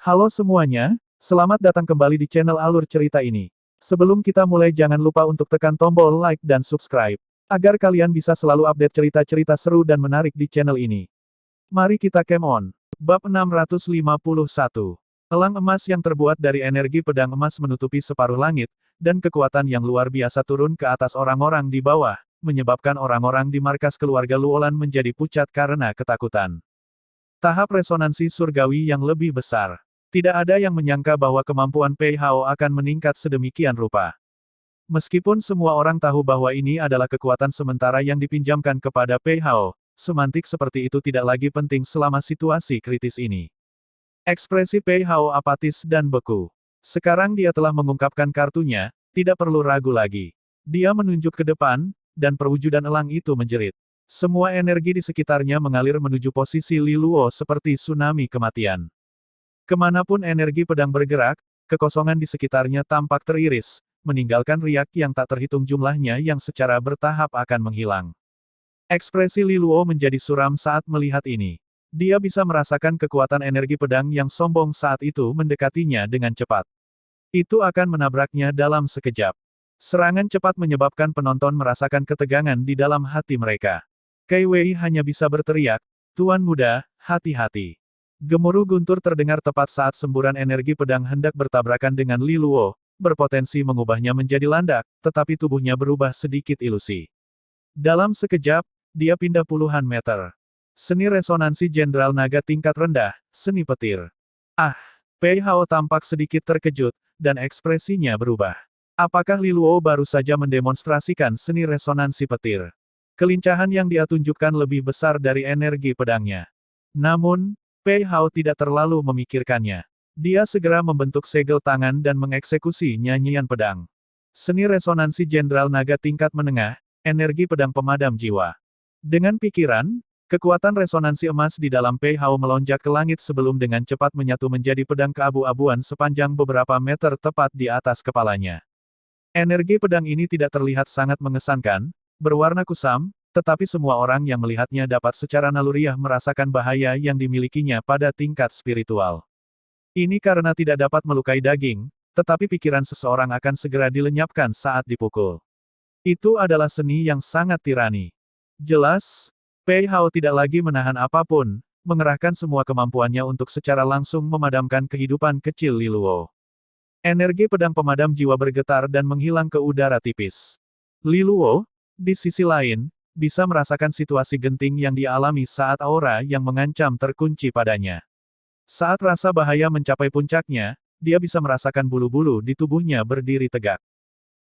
Halo semuanya, selamat datang kembali di channel alur cerita ini. Sebelum kita mulai jangan lupa untuk tekan tombol like dan subscribe, agar kalian bisa selalu update cerita-cerita seru dan menarik di channel ini. Mari kita game on. Bab 651. Elang emas yang terbuat dari energi pedang emas menutupi separuh langit, dan kekuatan yang luar biasa turun ke atas orang-orang di bawah, menyebabkan orang-orang di markas keluarga Luolan menjadi pucat karena ketakutan. Tahap resonansi surgawi yang lebih besar. Tidak ada yang menyangka bahwa kemampuan Pei Hao akan meningkat sedemikian rupa. Meskipun semua orang tahu bahwa ini adalah kekuatan sementara yang dipinjamkan kepada Pei Hao, semantik seperti itu tidak lagi penting selama situasi kritis ini. Ekspresi Pei Hao apatis dan beku. Sekarang dia telah mengungkapkan kartunya, tidak perlu ragu lagi. Dia menunjuk ke depan, dan perwujudan elang itu menjerit. Semua energi di sekitarnya mengalir menuju posisi Li Luo seperti tsunami kematian. Kemanapun energi pedang bergerak, kekosongan di sekitarnya tampak teriris, meninggalkan riak yang tak terhitung jumlahnya yang secara bertahap akan menghilang. Ekspresi Li Luo menjadi suram saat melihat ini. Dia bisa merasakan kekuatan energi pedang yang sombong saat itu mendekatinya dengan cepat. Itu akan menabraknya dalam sekejap. Serangan cepat menyebabkan penonton merasakan ketegangan di dalam hati mereka. Kei Wei hanya bisa berteriak, "Tuan muda, hati-hati." Gemuruh guntur terdengar tepat saat semburan energi pedang hendak bertabrakan dengan Li Luo, berpotensi mengubahnya menjadi landak, tetapi tubuhnya berubah sedikit ilusi. Dalam sekejap, dia pindah puluhan meter. Seni resonansi Jenderal Naga tingkat rendah, seni petir. Ah! Pei Hao tampak sedikit terkejut, dan ekspresinya berubah. Apakah Li Luo baru saja mendemonstrasikan seni resonansi petir? Kelincahan yang dia tunjukkan lebih besar dari energi pedangnya. Namun, Pei Hao tidak terlalu memikirkannya. Dia segera membentuk segel tangan dan mengeksekusi nyanyian pedang. Seni resonansi Jenderal Naga tingkat menengah, energi pedang pemadam jiwa. Dengan pikiran, kekuatan resonansi emas di dalam Pei Hao melonjak ke langit sebelum dengan cepat menyatu menjadi pedang keabu-abuan sepanjang beberapa meter tepat di atas kepalanya. Energi pedang ini tidak terlihat sangat mengesankan, berwarna kusam, tetapi semua orang yang melihatnya dapat secara naluriah merasakan bahaya yang dimilikinya pada tingkat spiritual. Ini karena tidak dapat melukai daging, tetapi pikiran seseorang akan segera dilenyapkan saat dipukul. Itu adalah seni yang sangat tirani. Jelas, Pei Hao tidak lagi menahan apapun, mengerahkan semua kemampuannya untuk secara langsung memadamkan kehidupan kecil Li Luo. Energi pedang pemadam jiwa bergetar dan menghilang ke udara tipis. Li Luo, di sisi lain, bisa merasakan situasi genting yang dia alami saat aura yang mengancam terkunci padanya. Saat rasa bahaya mencapai puncaknya, dia bisa merasakan bulu-bulu di tubuhnya berdiri tegak.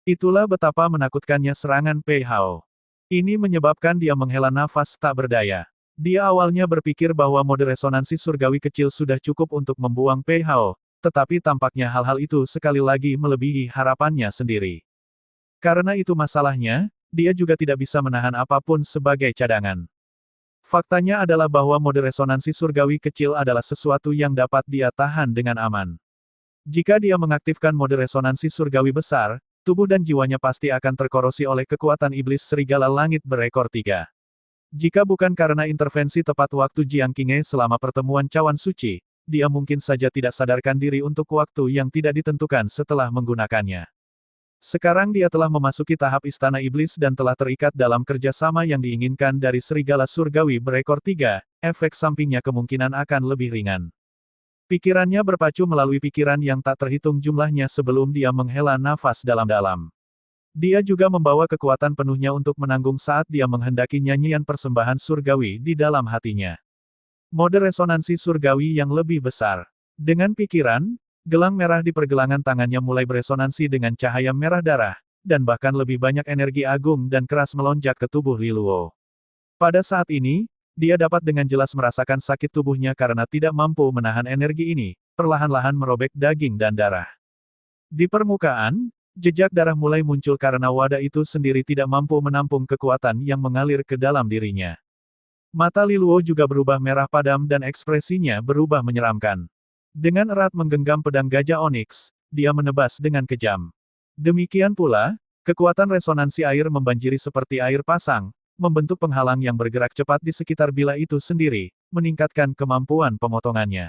Itulah betapa menakutkannya serangan Pei Hao. Ini menyebabkan dia menghela nafas tak berdaya. Dia awalnya berpikir bahwa mode resonansi surgawi kecil sudah cukup untuk membuang Pei Hao, tetapi tampaknya hal-hal itu sekali lagi melebihi harapannya sendiri. Karena itu masalahnya, dia juga tidak bisa menahan apapun sebagai cadangan. Faktanya adalah bahwa mode resonansi surgawi kecil adalah sesuatu yang dapat dia tahan dengan aman. Jika dia mengaktifkan mode resonansi surgawi besar, tubuh dan jiwanya pasti akan terkorosi oleh kekuatan iblis serigala langit berekor 3. Jika bukan karena intervensi tepat waktu Jiang Qinghe selama pertemuan cawan suci, dia mungkin saja tidak sadarkan diri untuk waktu yang tidak ditentukan setelah menggunakannya. Sekarang dia telah memasuki tahap istana iblis dan telah terikat dalam kerjasama yang diinginkan dari serigala surgawi berekor 3, efek sampingnya kemungkinan akan lebih ringan. Pikirannya berpacu melalui pikiran yang tak terhitung jumlahnya sebelum dia menghela nafas dalam-dalam. Dia juga membawa kekuatan penuhnya untuk menanggung saat dia menghendaki nyanyian persembahan surgawi di dalam hatinya. Mode resonansi surgawi yang lebih besar. Dengan pikiran, gelang merah di pergelangan tangannya mulai beresonansi dengan cahaya merah darah, dan bahkan lebih banyak energi agung dan keras melonjak ke tubuh Li Luo. Pada saat ini, dia dapat dengan jelas merasakan sakit tubuhnya karena tidak mampu menahan energi ini, perlahan-lahan merobek daging dan darah. Di permukaan, jejak darah mulai muncul karena wadah itu sendiri tidak mampu menampung kekuatan yang mengalir ke dalam dirinya. Mata Li Luo juga berubah merah padam dan ekspresinya berubah menyeramkan. Dengan erat menggenggam pedang gajah oniks, dia menebas dengan kejam. Demikian pula, kekuatan resonansi air membanjiri seperti air pasang, membentuk penghalang yang bergerak cepat di sekitar bilah itu sendiri, meningkatkan kemampuan pemotongannya.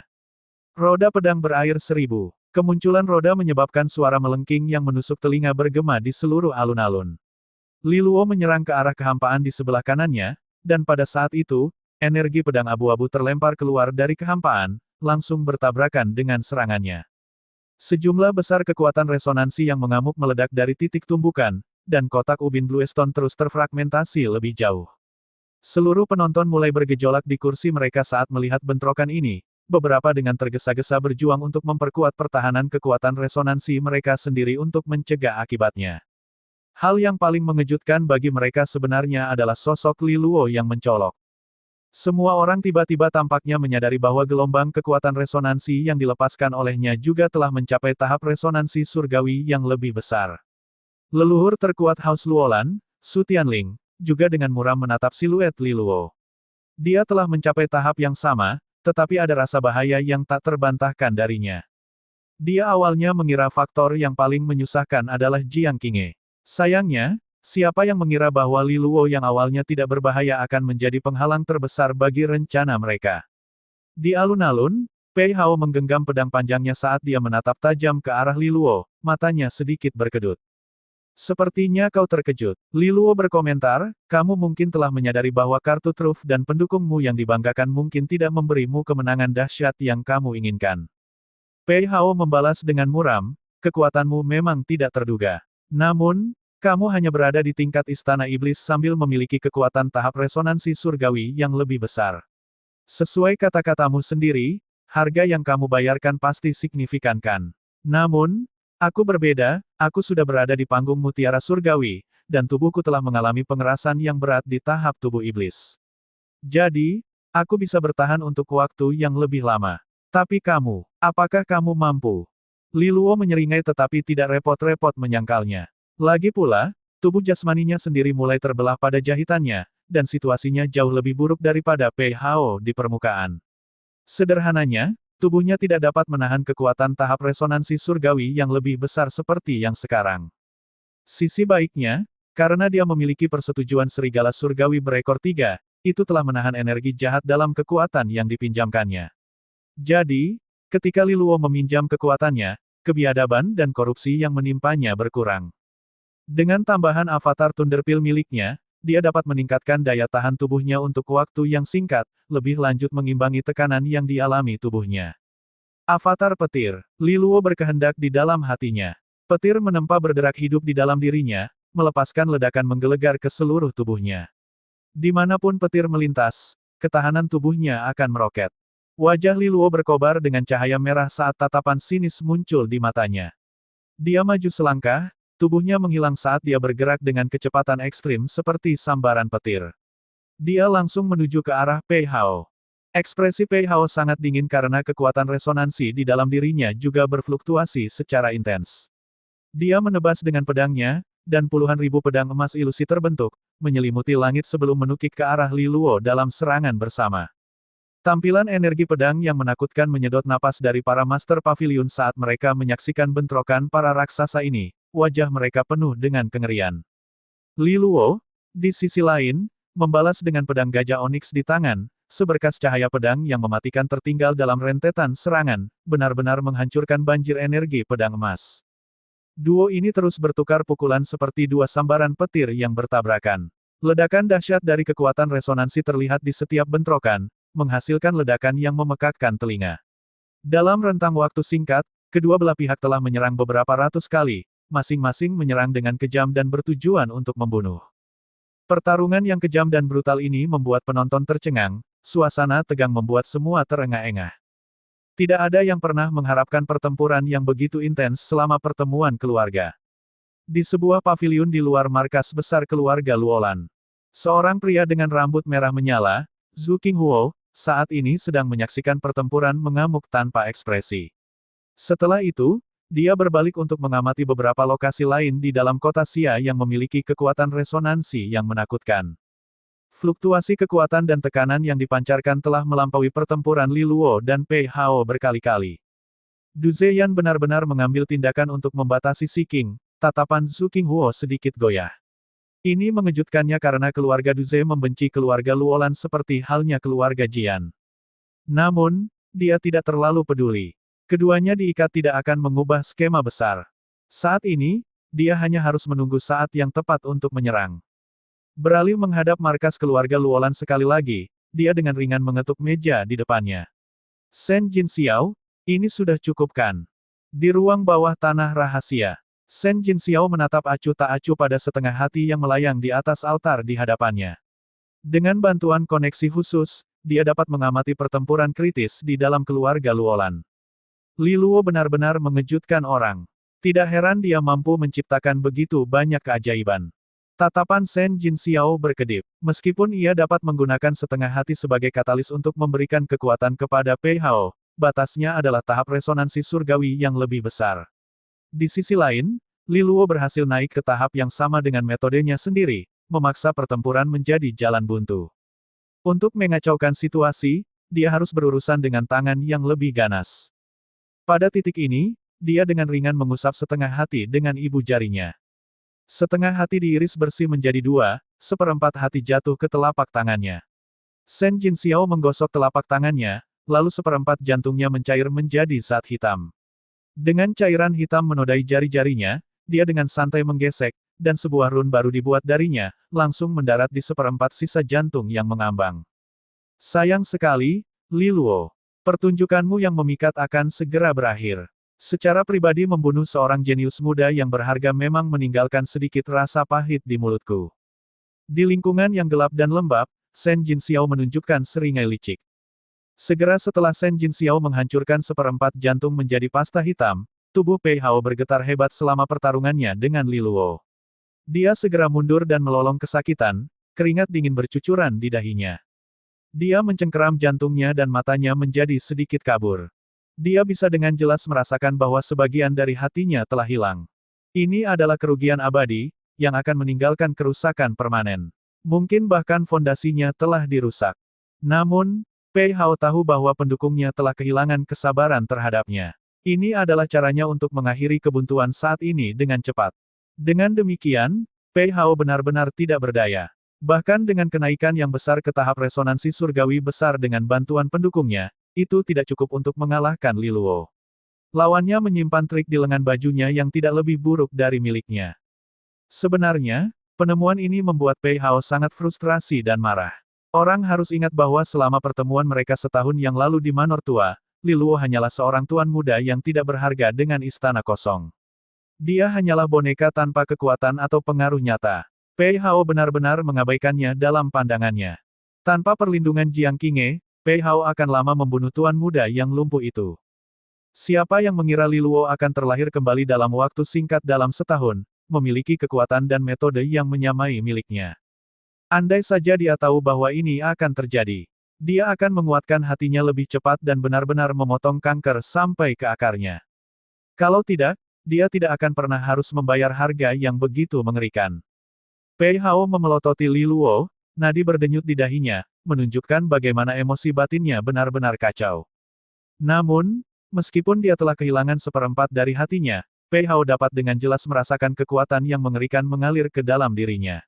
Roda pedang berair 1000. Kemunculan roda menyebabkan suara melengking yang menusuk telinga bergema di seluruh alun-alun. Li Luo menyerang ke arah kehampaan di sebelah kanannya, dan pada saat itu, energi pedang abu-abu terlempar keluar dari kehampaan, langsung bertabrakan dengan serangannya. Sejumlah besar kekuatan resonansi yang mengamuk meledak dari titik tumbukan, dan kotak ubin Bluestone terus terfragmentasi lebih jauh. Seluruh penonton mulai bergejolak di kursi mereka saat melihat bentrokan ini, beberapa dengan tergesa-gesa berjuang untuk memperkuat pertahanan kekuatan resonansi mereka sendiri untuk mencegah akibatnya. Hal yang paling mengejutkan bagi mereka sebenarnya adalah sosok Li Luo yang mencolok. Semua orang tiba-tiba tampaknya menyadari bahwa gelombang kekuatan resonansi yang dilepaskan olehnya juga telah mencapai tahap resonansi surgawi yang lebih besar. Leluhur terkuat House Luolan, Su Tianling, juga dengan muram menatap siluet Li Luo. Dia telah mencapai tahap yang sama, tetapi ada rasa bahaya yang tak terbantahkan darinya. Dia awalnya mengira faktor yang paling menyusahkan adalah Jiang Qinghe. Sayangnya, siapa yang mengira bahwa Li Luo yang awalnya tidak berbahaya akan menjadi penghalang terbesar bagi rencana mereka. Di alun-alun, Pei Hao menggenggam pedang panjangnya saat dia menatap tajam ke arah Li Luo, matanya sedikit berkedut. Sepertinya kau terkejut. Li Luo berkomentar, kamu mungkin telah menyadari bahwa kartu truf dan pendukungmu yang dibanggakan mungkin tidak memberimu kemenangan dahsyat yang kamu inginkan. Pei Hao membalas dengan muram, kekuatanmu memang tidak terduga. Namun, kamu hanya berada di tingkat istana iblis sambil memiliki kekuatan tahap resonansi surgawi yang lebih besar. Sesuai kata-katamu sendiri, harga yang kamu bayarkan pasti signifikan kan. Namun, aku berbeda, aku sudah berada di panggung mutiara surgawi, dan tubuhku telah mengalami pengerasan yang berat di tahap tubuh iblis. Jadi, aku bisa bertahan untuk waktu yang lebih lama. Tapi kamu, apakah kamu mampu? Li Luo menyeringai tetapi tidak repot-repot menyangkalnya. Lagi pula, tubuh jasmaninya sendiri mulai terbelah pada jahitannya, dan situasinya jauh lebih buruk daripada Pei Hao di permukaan. Sederhananya, tubuhnya tidak dapat menahan kekuatan tahap resonansi surgawi yang lebih besar seperti yang sekarang. Sisi baiknya, karena dia memiliki persetujuan serigala surgawi berekor 3, itu telah menahan energi jahat dalam kekuatan yang dipinjamkannya. Jadi, ketika Li Luo meminjam kekuatannya, kebiadaban dan korupsi yang menimpanya berkurang. Dengan tambahan avatar Thunderpil miliknya, dia dapat meningkatkan daya tahan tubuhnya untuk waktu yang singkat, lebih lanjut mengimbangi tekanan yang dialami tubuhnya. Avatar petir, Li Luo berkehendak di dalam hatinya. Petir menempa berderak hidup di dalam dirinya, melepaskan ledakan menggelegar ke seluruh tubuhnya. Dimanapun petir melintas, ketahanan tubuhnya akan meroket. Wajah Li Luo berkobar dengan cahaya merah saat tatapan sinis muncul di matanya. Dia maju selangkah, tubuhnya menghilang saat dia bergerak dengan kecepatan ekstrim seperti sambaran petir. Dia langsung menuju ke arah Pei Hao. Ekspresi Pei Hao sangat dingin karena kekuatan resonansi di dalam dirinya juga berfluktuasi secara intens. Dia menebas dengan pedangnya, dan puluhan ribu pedang emas ilusi terbentuk, menyelimuti langit sebelum menukik ke arah Li Luo dalam serangan bersama. Tampilan energi pedang yang menakutkan menyedot napas dari para Master Pavilion saat mereka menyaksikan bentrokan para raksasa ini, wajah mereka penuh dengan kengerian. Li Luo, di sisi lain, membalas dengan pedang gajah oniks di tangan, seberkas cahaya pedang yang mematikan tertinggal dalam rentetan serangan, benar-benar menghancurkan banjir energi pedang emas. Duo ini terus bertukar pukulan seperti dua sambaran petir yang bertabrakan. Ledakan dahsyat dari kekuatan resonansi terlihat di setiap bentrokan, menghasilkan ledakan yang memekakkan telinga. Dalam rentang waktu singkat, kedua belah pihak telah menyerang beberapa ratus kali, masing-masing menyerang dengan kejam dan bertujuan untuk membunuh. Pertarungan yang kejam dan brutal ini membuat penonton tercengang, suasana tegang membuat semua terengah-engah. Tidak ada yang pernah mengharapkan pertempuran yang begitu intens selama pertemuan keluarga. Di sebuah paviliun di luar markas besar keluarga Luolan, seorang pria dengan rambut merah menyala, Zhu Qinghuo, saat ini sedang menyaksikan pertempuran mengamuk tanpa ekspresi. Setelah itu, dia berbalik untuk mengamati beberapa lokasi lain di dalam kota Xia yang memiliki kekuatan resonansi yang menakutkan. Fluktuasi kekuatan dan tekanan yang dipancarkan telah melampaui pertempuran Li Luo dan Pei Hao berkali-kali. Du Zheyan benar-benar mengambil tindakan untuk membatasi Si Qing, tatapan Zhu Qinghuo sedikit goyah. Ini mengejutkannya karena keluarga Du Zhe membenci keluarga Luolan seperti halnya keluarga Jian. Namun, dia tidak terlalu peduli. Keduanya diikat tidak akan mengubah skema besar. Saat ini, dia hanya harus menunggu saat yang tepat untuk menyerang. Beralih menghadap markas keluarga Luolan sekali lagi, dia dengan ringan mengetuk meja di depannya. Shen Jinxiao, ini sudah cukup kan? Di ruang bawah tanah rahasia, Shen Jinxiao menatap acuh tak acuh pada setengah hati yang melayang di atas altar di hadapannya. Dengan bantuan koneksi khusus, dia dapat mengamati pertempuran kritis di dalam keluarga Luolan. Li Luo benar-benar mengejutkan orang. Tidak heran dia mampu menciptakan begitu banyak keajaiban. Tatapan Shen Jinxiao berkedip. Meskipun ia dapat menggunakan setengah hati sebagai katalis untuk memberikan kekuatan kepada Pei Hao, batasnya adalah tahap resonansi surgawi yang lebih besar. Di sisi lain, Li Luo berhasil naik ke tahap yang sama dengan metodenya sendiri, memaksa pertempuran menjadi jalan buntu. Untuk mengacaukan situasi, dia harus berurusan dengan tangan yang lebih ganas. Pada titik ini, dia dengan ringan mengusap setengah hati dengan ibu jarinya. Setengah hati diiris bersih menjadi dua, seperempat hati jatuh ke telapak tangannya. Shen Jinxiao menggosok telapak tangannya, lalu seperempat jantungnya mencair menjadi zat hitam. Dengan cairan hitam menodai jari-jarinya, dia dengan santai menggesek, dan sebuah run baru dibuat darinya, langsung mendarat di seperempat sisa jantung yang mengambang. Sayang sekali, Li Luo. Pertunjukanmu yang memikat akan segera berakhir. Secara pribadi membunuh seorang jenius muda yang berharga memang meninggalkan sedikit rasa pahit di mulutku. Di lingkungan yang gelap dan lembab, Shen Jinxiao menunjukkan seringai licik. Segera setelah Shen Jinxiao menghancurkan seperempat jantung menjadi pasta hitam, tubuh Pei Hao bergetar hebat selama pertarungannya dengan Li Luo. Dia segera mundur dan melolong kesakitan, keringat dingin bercucuran di dahinya. Dia mencengkeram jantungnya dan matanya menjadi sedikit kabur. Dia bisa dengan jelas merasakan bahwa sebagian dari hatinya telah hilang. Ini adalah kerugian abadi, yang akan meninggalkan kerusakan permanen. Mungkin bahkan fondasinya telah dirusak. Namun, Pei Hao tahu bahwa pendukungnya telah kehilangan kesabaran terhadapnya. Ini adalah caranya untuk mengakhiri kebuntuan saat ini dengan cepat. Dengan demikian, Pei Hao benar-benar tidak berdaya. Bahkan dengan kenaikan yang besar ke tahap resonansi surgawi besar dengan bantuan pendukungnya, itu tidak cukup untuk mengalahkan Li Luo. Lawannya menyimpan trik di lengan bajunya yang tidak lebih buruk dari miliknya. Sebenarnya, penemuan ini membuat Pei Hao sangat frustrasi dan marah. Orang harus ingat bahwa selama pertemuan mereka setahun yang lalu di Manor Tua, Li Luo hanyalah seorang tuan muda yang tidak berharga dengan istana kosong. Dia hanyalah boneka tanpa kekuatan atau pengaruh nyata. Pei Hao benar-benar mengabaikannya dalam pandangannya. Tanpa perlindungan Jiang Qinghe, Pei Hao akan lama membunuh tuan muda yang lumpuh itu. Siapa yang mengira Li Luo akan terlahir kembali dalam waktu singkat dalam setahun, memiliki kekuatan dan metode yang menyamai miliknya. Andai saja dia tahu bahwa ini akan terjadi, dia akan menguatkan hatinya lebih cepat dan benar-benar memotong kanker sampai ke akarnya. Kalau tidak, dia tidak akan pernah harus membayar harga yang begitu mengerikan. Pei Hao memelototi Li Luo, nadi berdenyut di dahinya, menunjukkan bagaimana emosi batinnya benar-benar kacau. Namun, meskipun dia telah kehilangan seperempat dari hatinya, Pei Hao dapat dengan jelas merasakan kekuatan yang mengerikan mengalir ke dalam dirinya.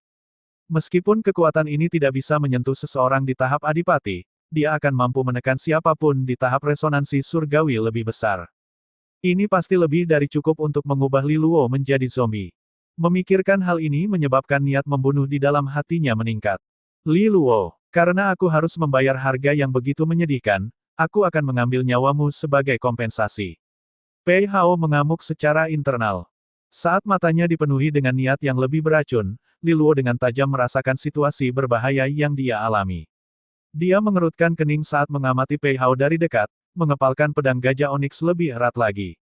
Meskipun kekuatan ini tidak bisa menyentuh seseorang di tahap adipati, dia akan mampu menekan siapapun di tahap resonansi surgawi lebih besar. Ini pasti lebih dari cukup untuk mengubah Li Luo menjadi zombie. Memikirkan hal ini menyebabkan niat membunuh di dalam hatinya meningkat. Li Luo, karena aku harus membayar harga yang begitu menyedihkan, aku akan mengambil nyawamu sebagai kompensasi. Pei Hao mengamuk secara internal. Saat matanya dipenuhi dengan niat yang lebih beracun, Li Luo dengan tajam merasakan situasi berbahaya yang dia alami. Dia mengerutkan kening saat mengamati Pei Hao dari dekat, mengepalkan pedang gajah oniks lebih erat lagi.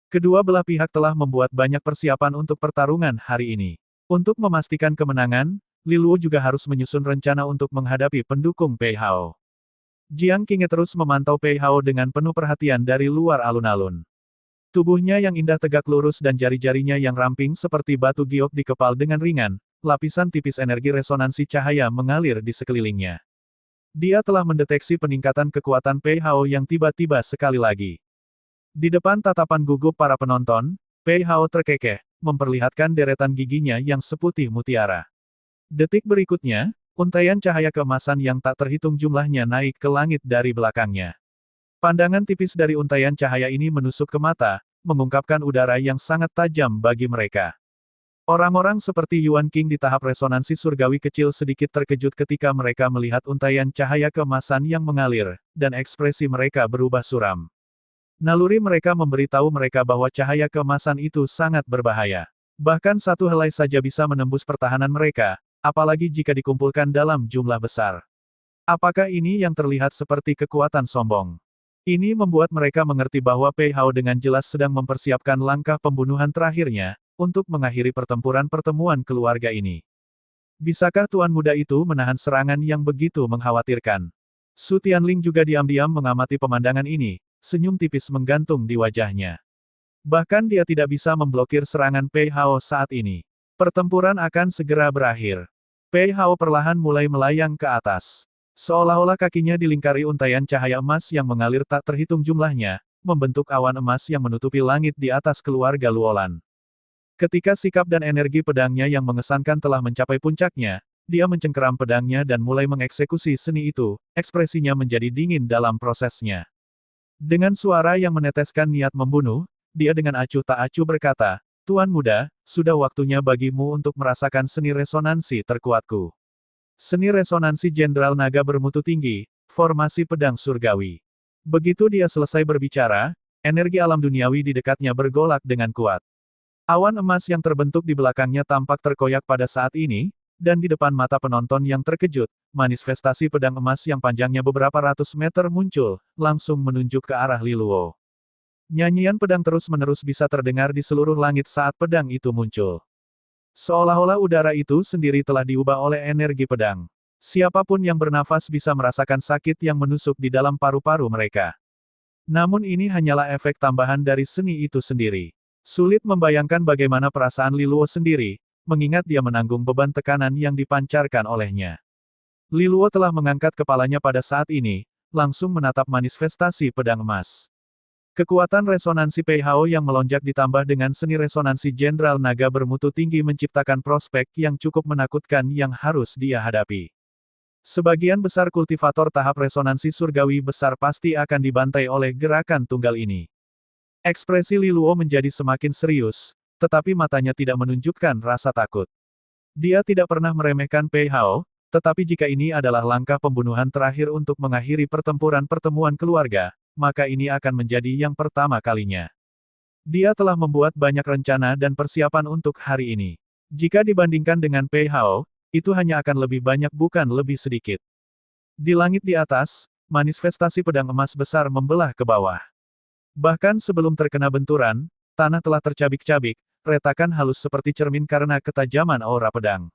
Kedua belah pihak telah membuat banyak persiapan untuk pertarungan hari ini. Untuk memastikan kemenangan, Li Luo juga harus menyusun rencana untuk menghadapi pendukung Pei Hao. Jiang Qinghe terus memantau Pei Hao dengan penuh perhatian dari luar alun-alun. Tubuhnya yang indah tegak lurus dan jari-jarinya yang ramping seperti batu giok dikepal dengan ringan, lapisan tipis energi resonansi cahaya mengalir di sekelilingnya. Dia telah mendeteksi peningkatan kekuatan Pei Hao yang tiba-tiba sekali lagi. Di depan tatapan gugup para penonton, Pei Hao terkekeh, memperlihatkan deretan giginya yang seputih mutiara. Detik berikutnya, untaian cahaya keemasan yang tak terhitung jumlahnya naik ke langit dari belakangnya. Pandangan tipis dari untaian cahaya ini menusuk ke mata, mengungkapkan udara yang sangat tajam bagi mereka. Orang-orang seperti Yuan King di tahap resonansi surgawi kecil sedikit terkejut ketika mereka melihat untaian cahaya keemasan yang mengalir, dan ekspresi mereka berubah suram. Naluri mereka memberitahu mereka bahwa cahaya keemasan itu sangat berbahaya. Bahkan satu helai saja bisa menembus pertahanan mereka, apalagi jika dikumpulkan dalam jumlah besar. Apakah ini yang terlihat seperti kekuatan sombong? Ini membuat mereka mengerti bahwa Pei Hao dengan jelas sedang mempersiapkan langkah pembunuhan terakhirnya, untuk mengakhiri pertempuran keluarga ini. Bisakah tuan muda itu menahan serangan yang begitu mengkhawatirkan? Su Tianling juga diam-diam mengamati pemandangan ini, senyum tipis menggantung di wajahnya. Bahkan dia tidak bisa memblokir serangan Pei Hao saat ini. Pertempuran akan segera berakhir. Pei Hao perlahan mulai melayang ke atas. Seolah-olah kakinya dilingkari untaian cahaya emas yang mengalir tak terhitung jumlahnya, membentuk awan emas yang menutupi langit di atas keluarga Luolan. Ketika sikap dan energi pedangnya yang mengesankan telah mencapai puncaknya, dia mencengkeram pedangnya dan mulai mengeksekusi seni itu, ekspresinya menjadi dingin dalam prosesnya. Dengan suara yang meneteskan niat membunuh, dia dengan acuh tak acuh berkata, "Tuan muda, sudah waktunya bagimu untuk merasakan seni resonansi terkuatku. Seni resonansi Jenderal Naga bermutu tinggi, formasi pedang surgawi." Begitu dia selesai berbicara, energi alam duniawi di dekatnya bergolak dengan kuat. Awan emas yang terbentuk di belakangnya tampak terkoyak pada saat ini, dan di depan mata penonton yang terkejut, manifestasi pedang emas yang panjangnya beberapa ratus meter muncul, langsung menunjuk ke arah Li Luo. Nyanyian pedang terus-menerus bisa terdengar di seluruh langit saat pedang itu muncul. Seolah-olah udara itu sendiri telah diubah oleh energi pedang. Siapapun yang bernafas bisa merasakan sakit yang menusuk di dalam paru-paru mereka. Namun ini hanyalah efek tambahan dari seni itu sendiri. Sulit membayangkan bagaimana perasaan Li Luo sendiri, mengingat dia menanggung beban tekanan yang dipancarkan olehnya. Li Luo telah mengangkat kepalanya pada saat ini, langsung menatap manifestasi pedang emas. Kekuatan resonansi Pei Hao yang melonjak ditambah dengan seni resonansi Jenderal Naga bermutu tinggi menciptakan prospek yang cukup menakutkan yang harus dia hadapi. Sebagian besar kultivator tahap resonansi surgawi besar pasti akan dibantai oleh gerakan tunggal ini. Ekspresi Li Luo menjadi semakin serius, tetapi matanya tidak menunjukkan rasa takut. Dia tidak pernah meremehkan Pei Hao, tetapi jika ini adalah langkah pembunuhan terakhir untuk mengakhiri pertempuran keluarga, maka ini akan menjadi yang pertama kalinya. Dia telah membuat banyak rencana dan persiapan untuk hari ini. Jika dibandingkan dengan Pei Hao, itu hanya akan lebih banyak bukan lebih sedikit. Di langit di atas, manifestasi pedang emas besar membelah ke bawah. Bahkan sebelum terkena benturan, tanah telah tercabik-cabik, retakan halus seperti cermin karena ketajaman aura pedang.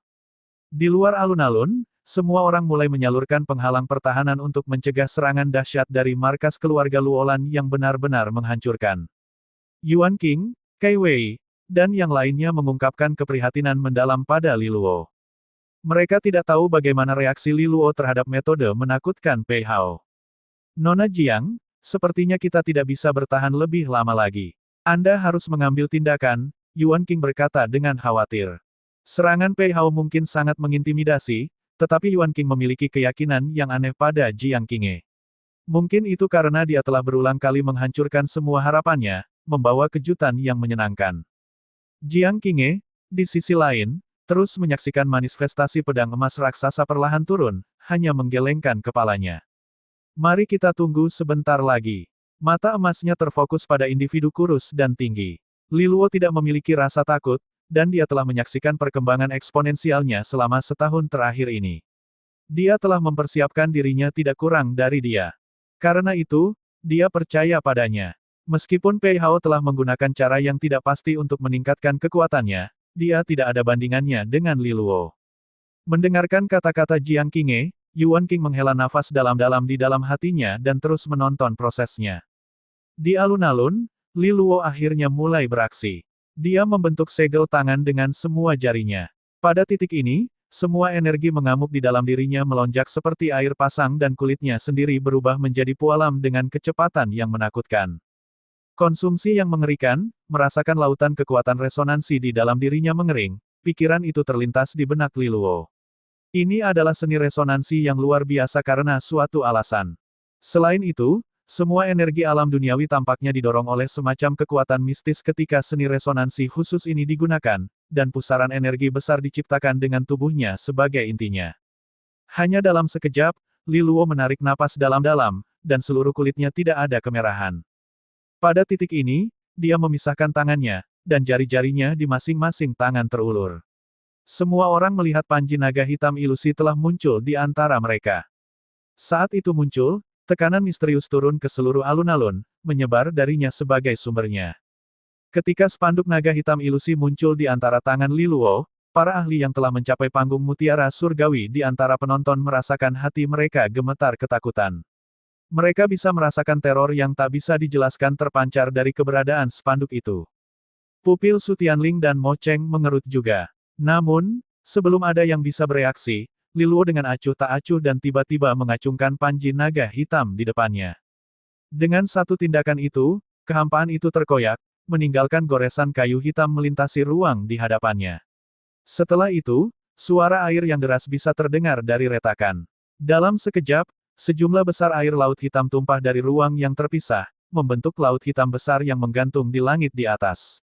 Di luar alun-alun, semua orang mulai menyalurkan penghalang pertahanan untuk mencegah serangan dahsyat dari markas keluarga Luolan yang benar-benar menghancurkan. Yuan King, Kai Wei, dan yang lainnya mengungkapkan keprihatinan mendalam pada Li Luo. Mereka tidak tahu bagaimana reaksi Li Luo terhadap metode menakutkan Pei Hao. Nona Jiang, sepertinya kita tidak bisa bertahan lebih lama lagi. Anda harus mengambil tindakan, Yuan King berkata dengan khawatir. Serangan Pei Hao mungkin sangat mengintimidasi, tetapi Yuan King memiliki keyakinan yang aneh pada Jiang Qinghe. Mungkin itu karena dia telah berulang kali menghancurkan semua harapannya, membawa kejutan yang menyenangkan. Jiang Qinghe, di sisi lain, terus menyaksikan manifestasi pedang emas raksasa perlahan turun, hanya menggelengkan kepalanya. Mari kita tunggu sebentar lagi. Mata emasnya terfokus pada individu kurus dan tinggi. Li Luo tidak memiliki rasa takut, dan dia telah menyaksikan perkembangan eksponensialnya selama setahun terakhir ini. Dia telah mempersiapkan dirinya tidak kurang dari dia. Karena itu, dia percaya padanya. Meskipun Pei Hao telah menggunakan cara yang tidak pasti untuk meningkatkan kekuatannya, dia tidak ada bandingannya dengan Li Luo. Mendengarkan kata-kata Jiang Qinghe, Yuan King menghela nafas dalam-dalam di dalam hatinya dan terus menonton prosesnya. Di alun-alun, Li Luo akhirnya mulai beraksi. Dia membentuk segel tangan dengan semua jarinya. Pada titik ini, semua energi mengamuk di dalam dirinya melonjak seperti air pasang dan kulitnya sendiri berubah menjadi pualam dengan kecepatan yang menakutkan. Konsumsi yang mengerikan, merasakan lautan kekuatan resonansi di dalam dirinya mengering, pikiran itu terlintas di benak Li Luo. Ini adalah seni resonansi yang luar biasa karena suatu alasan. Selain itu, Semua energi alam duniawi tampaknya didorong oleh semacam kekuatan mistis ketika seni resonansi khusus ini digunakan, dan pusaran energi besar diciptakan dengan tubuhnya sebagai intinya. Hanya dalam sekejap, Li Luo menarik napas dalam-dalam, dan seluruh kulitnya tidak ada kemerahan. Pada titik ini, dia memisahkan tangannya, dan jari-jarinya di masing-masing tangan terulur. Semua orang melihat panji naga hitam ilusi telah muncul di antara mereka. Saat itu muncul, tekanan misterius turun ke seluruh alun-alun, menyebar darinya sebagai sumbernya. Ketika spanduk naga hitam ilusi muncul di antara tangan Li Luo, para ahli yang telah mencapai panggung mutiara surgawi di antara penonton merasakan hati mereka gemetar ketakutan. Mereka bisa merasakan teror yang tak bisa dijelaskan terpancar dari keberadaan spanduk itu. Pupil Su Tianling dan Mo Cheng mengerut juga. Namun, sebelum ada yang bisa bereaksi, Li Luo dengan acuh tak acuh dan tiba-tiba mengacungkan panji naga hitam di depannya. Dengan satu tindakan itu, kehampaan itu terkoyak, meninggalkan goresan kayu hitam melintasi ruang di hadapannya. Setelah itu, suara air yang deras bisa terdengar dari retakan. Dalam sekejap, sejumlah besar air laut hitam tumpah dari ruang yang terpisah, membentuk laut hitam besar yang menggantung di langit di atas.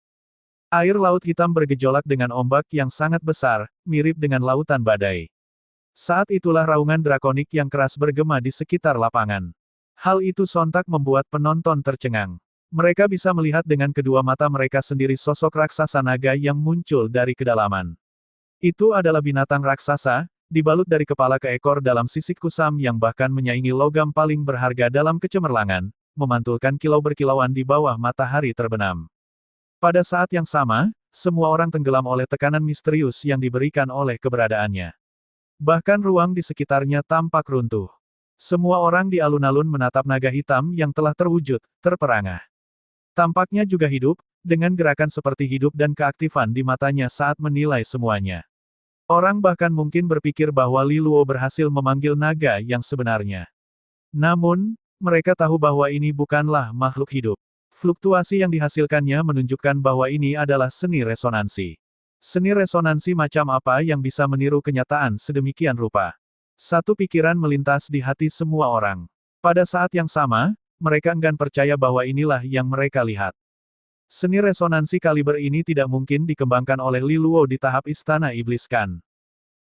Air laut hitam bergejolak dengan ombak yang sangat besar, mirip dengan lautan badai. Saat itulah raungan drakonik yang keras bergema di sekitar lapangan. Hal itu sontak membuat penonton tercengang. Mereka bisa melihat dengan kedua mata mereka sendiri sosok raksasa naga yang muncul dari kedalaman. Itu adalah binatang raksasa, dibalut dari kepala ke ekor dalam sisik kusam yang bahkan menyaingi logam paling berharga dalam kecemerlangan, memantulkan kilau berkilauan di bawah matahari terbenam. Pada saat yang sama, semua orang tenggelam oleh tekanan misterius yang diberikan oleh keberadaannya. Bahkan ruang di sekitarnya tampak runtuh. Semua orang di alun-alun menatap naga hitam yang telah terwujud, terperangah. Tampaknya juga hidup, dengan gerakan seperti hidup dan keaktifan di matanya saat menilai semuanya. Orang bahkan mungkin berpikir bahwa Li Luo berhasil memanggil naga yang sebenarnya. Namun, mereka tahu bahwa ini bukanlah makhluk hidup. Fluktuasi yang dihasilkannya menunjukkan bahwa ini adalah seni resonansi. Seni resonansi macam apa yang bisa meniru kenyataan sedemikian rupa? Satu pikiran melintas di hati semua orang. Pada saat yang sama, mereka enggan percaya bahwa inilah yang mereka lihat. Seni resonansi kaliber ini tidak mungkin dikembangkan oleh Li Luo di tahap Istana Iblis Khan.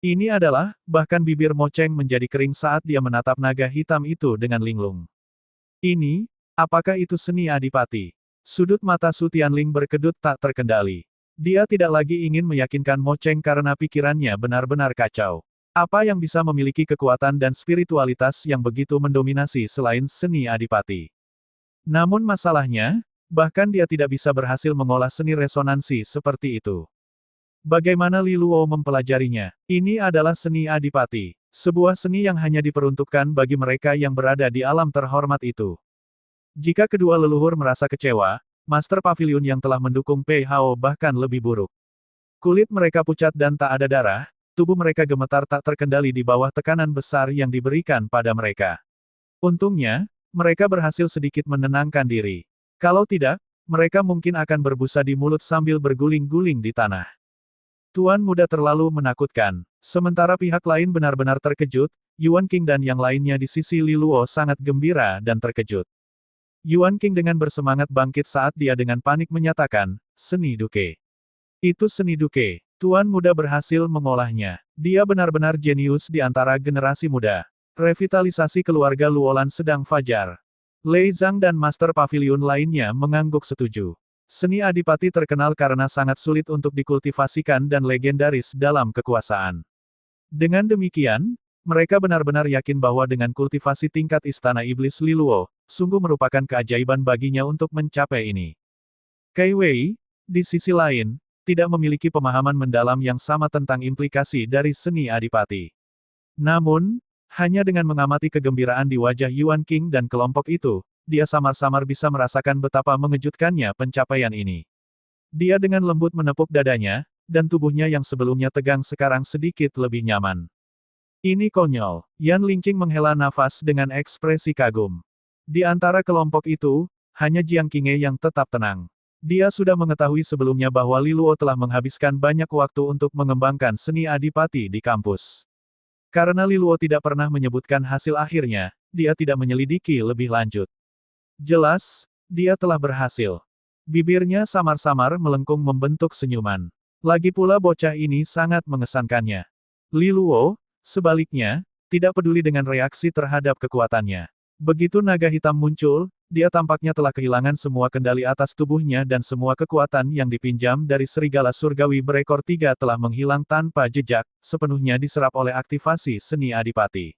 Ini adalah, bahkan bibir Mo Cheng menjadi kering saat dia menatap naga hitam itu dengan linglung. Ini, apakah itu seni adipati? Sudut mata Su Tianling berkedut tak terkendali. Dia tidak lagi ingin meyakinkan Mo Cheng karena pikirannya benar-benar kacau. Apa yang bisa memiliki kekuatan dan spiritualitas yang begitu mendominasi selain seni adipati? Namun masalahnya, bahkan dia tidak bisa berhasil mengolah seni resonansi seperti itu. Bagaimana Li Luo mempelajarinya? Ini adalah seni adipati. Sebuah seni yang hanya diperuntukkan bagi mereka yang berada di alam terhormat itu. Jika kedua leluhur merasa kecewa, Master Pavilion yang telah mendukung Pei Hao bahkan lebih buruk. Kulit mereka pucat dan tak ada darah, tubuh mereka gemetar tak terkendali di bawah tekanan besar yang diberikan pada mereka. Untungnya, mereka berhasil sedikit menenangkan diri. Kalau tidak, mereka mungkin akan berbusa di mulut sambil berguling-guling di tanah. Tuan muda terlalu menakutkan. Sementara pihak lain benar-benar terkejut, Yuan King dan yang lainnya di sisi Li Luo sangat gembira dan terkejut. Yuan King dengan bersemangat bangkit saat dia dengan panik menyatakan, seni duke. Itu seni duke. Tuan muda berhasil mengolahnya. Dia benar-benar jenius di antara generasi muda. Revitalisasi keluarga Luolan sedang fajar. Lei Zhang dan Master Pavilion lainnya mengangguk setuju. Seni adipati terkenal karena sangat sulit untuk dikultivasikan dan legendaris dalam kekuasaan. Dengan demikian, mereka benar-benar yakin bahwa dengan kultivasi tingkat Istana Iblis Li Luo, sungguh merupakan keajaiban baginya untuk mencapai ini. Kai Wei, di sisi lain, tidak memiliki pemahaman mendalam yang sama tentang implikasi dari seni adipati. Namun, hanya dengan mengamati kegembiraan di wajah Yuan King dan kelompok itu, dia samar-samar bisa merasakan betapa mengejutkannya pencapaian ini. Dia dengan lembut menepuk dadanya, dan tubuhnya yang sebelumnya tegang sekarang sedikit lebih nyaman. Ini konyol. Yan Lingqing menghela nafas dengan ekspresi kagum. Di antara kelompok itu, hanya Jiang Qinghe yang tetap tenang. Dia sudah mengetahui sebelumnya bahwa Li Luo telah menghabiskan banyak waktu untuk mengembangkan seni adipati di kampus. Karena Li Luo tidak pernah menyebutkan hasil akhirnya, dia tidak menyelidiki lebih lanjut. Jelas, dia telah berhasil. Bibirnya samar-samar melengkung membentuk senyuman. Lagi pula bocah ini sangat mengesankannya. Li Luo, sebaliknya, tidak peduli dengan reaksi terhadap kekuatannya. Begitu naga hitam muncul, dia tampaknya telah kehilangan semua kendali atas tubuhnya dan semua kekuatan yang dipinjam dari serigala surgawi berekor 3 telah menghilang tanpa jejak, sepenuhnya diserap oleh aktivasi seni adipati.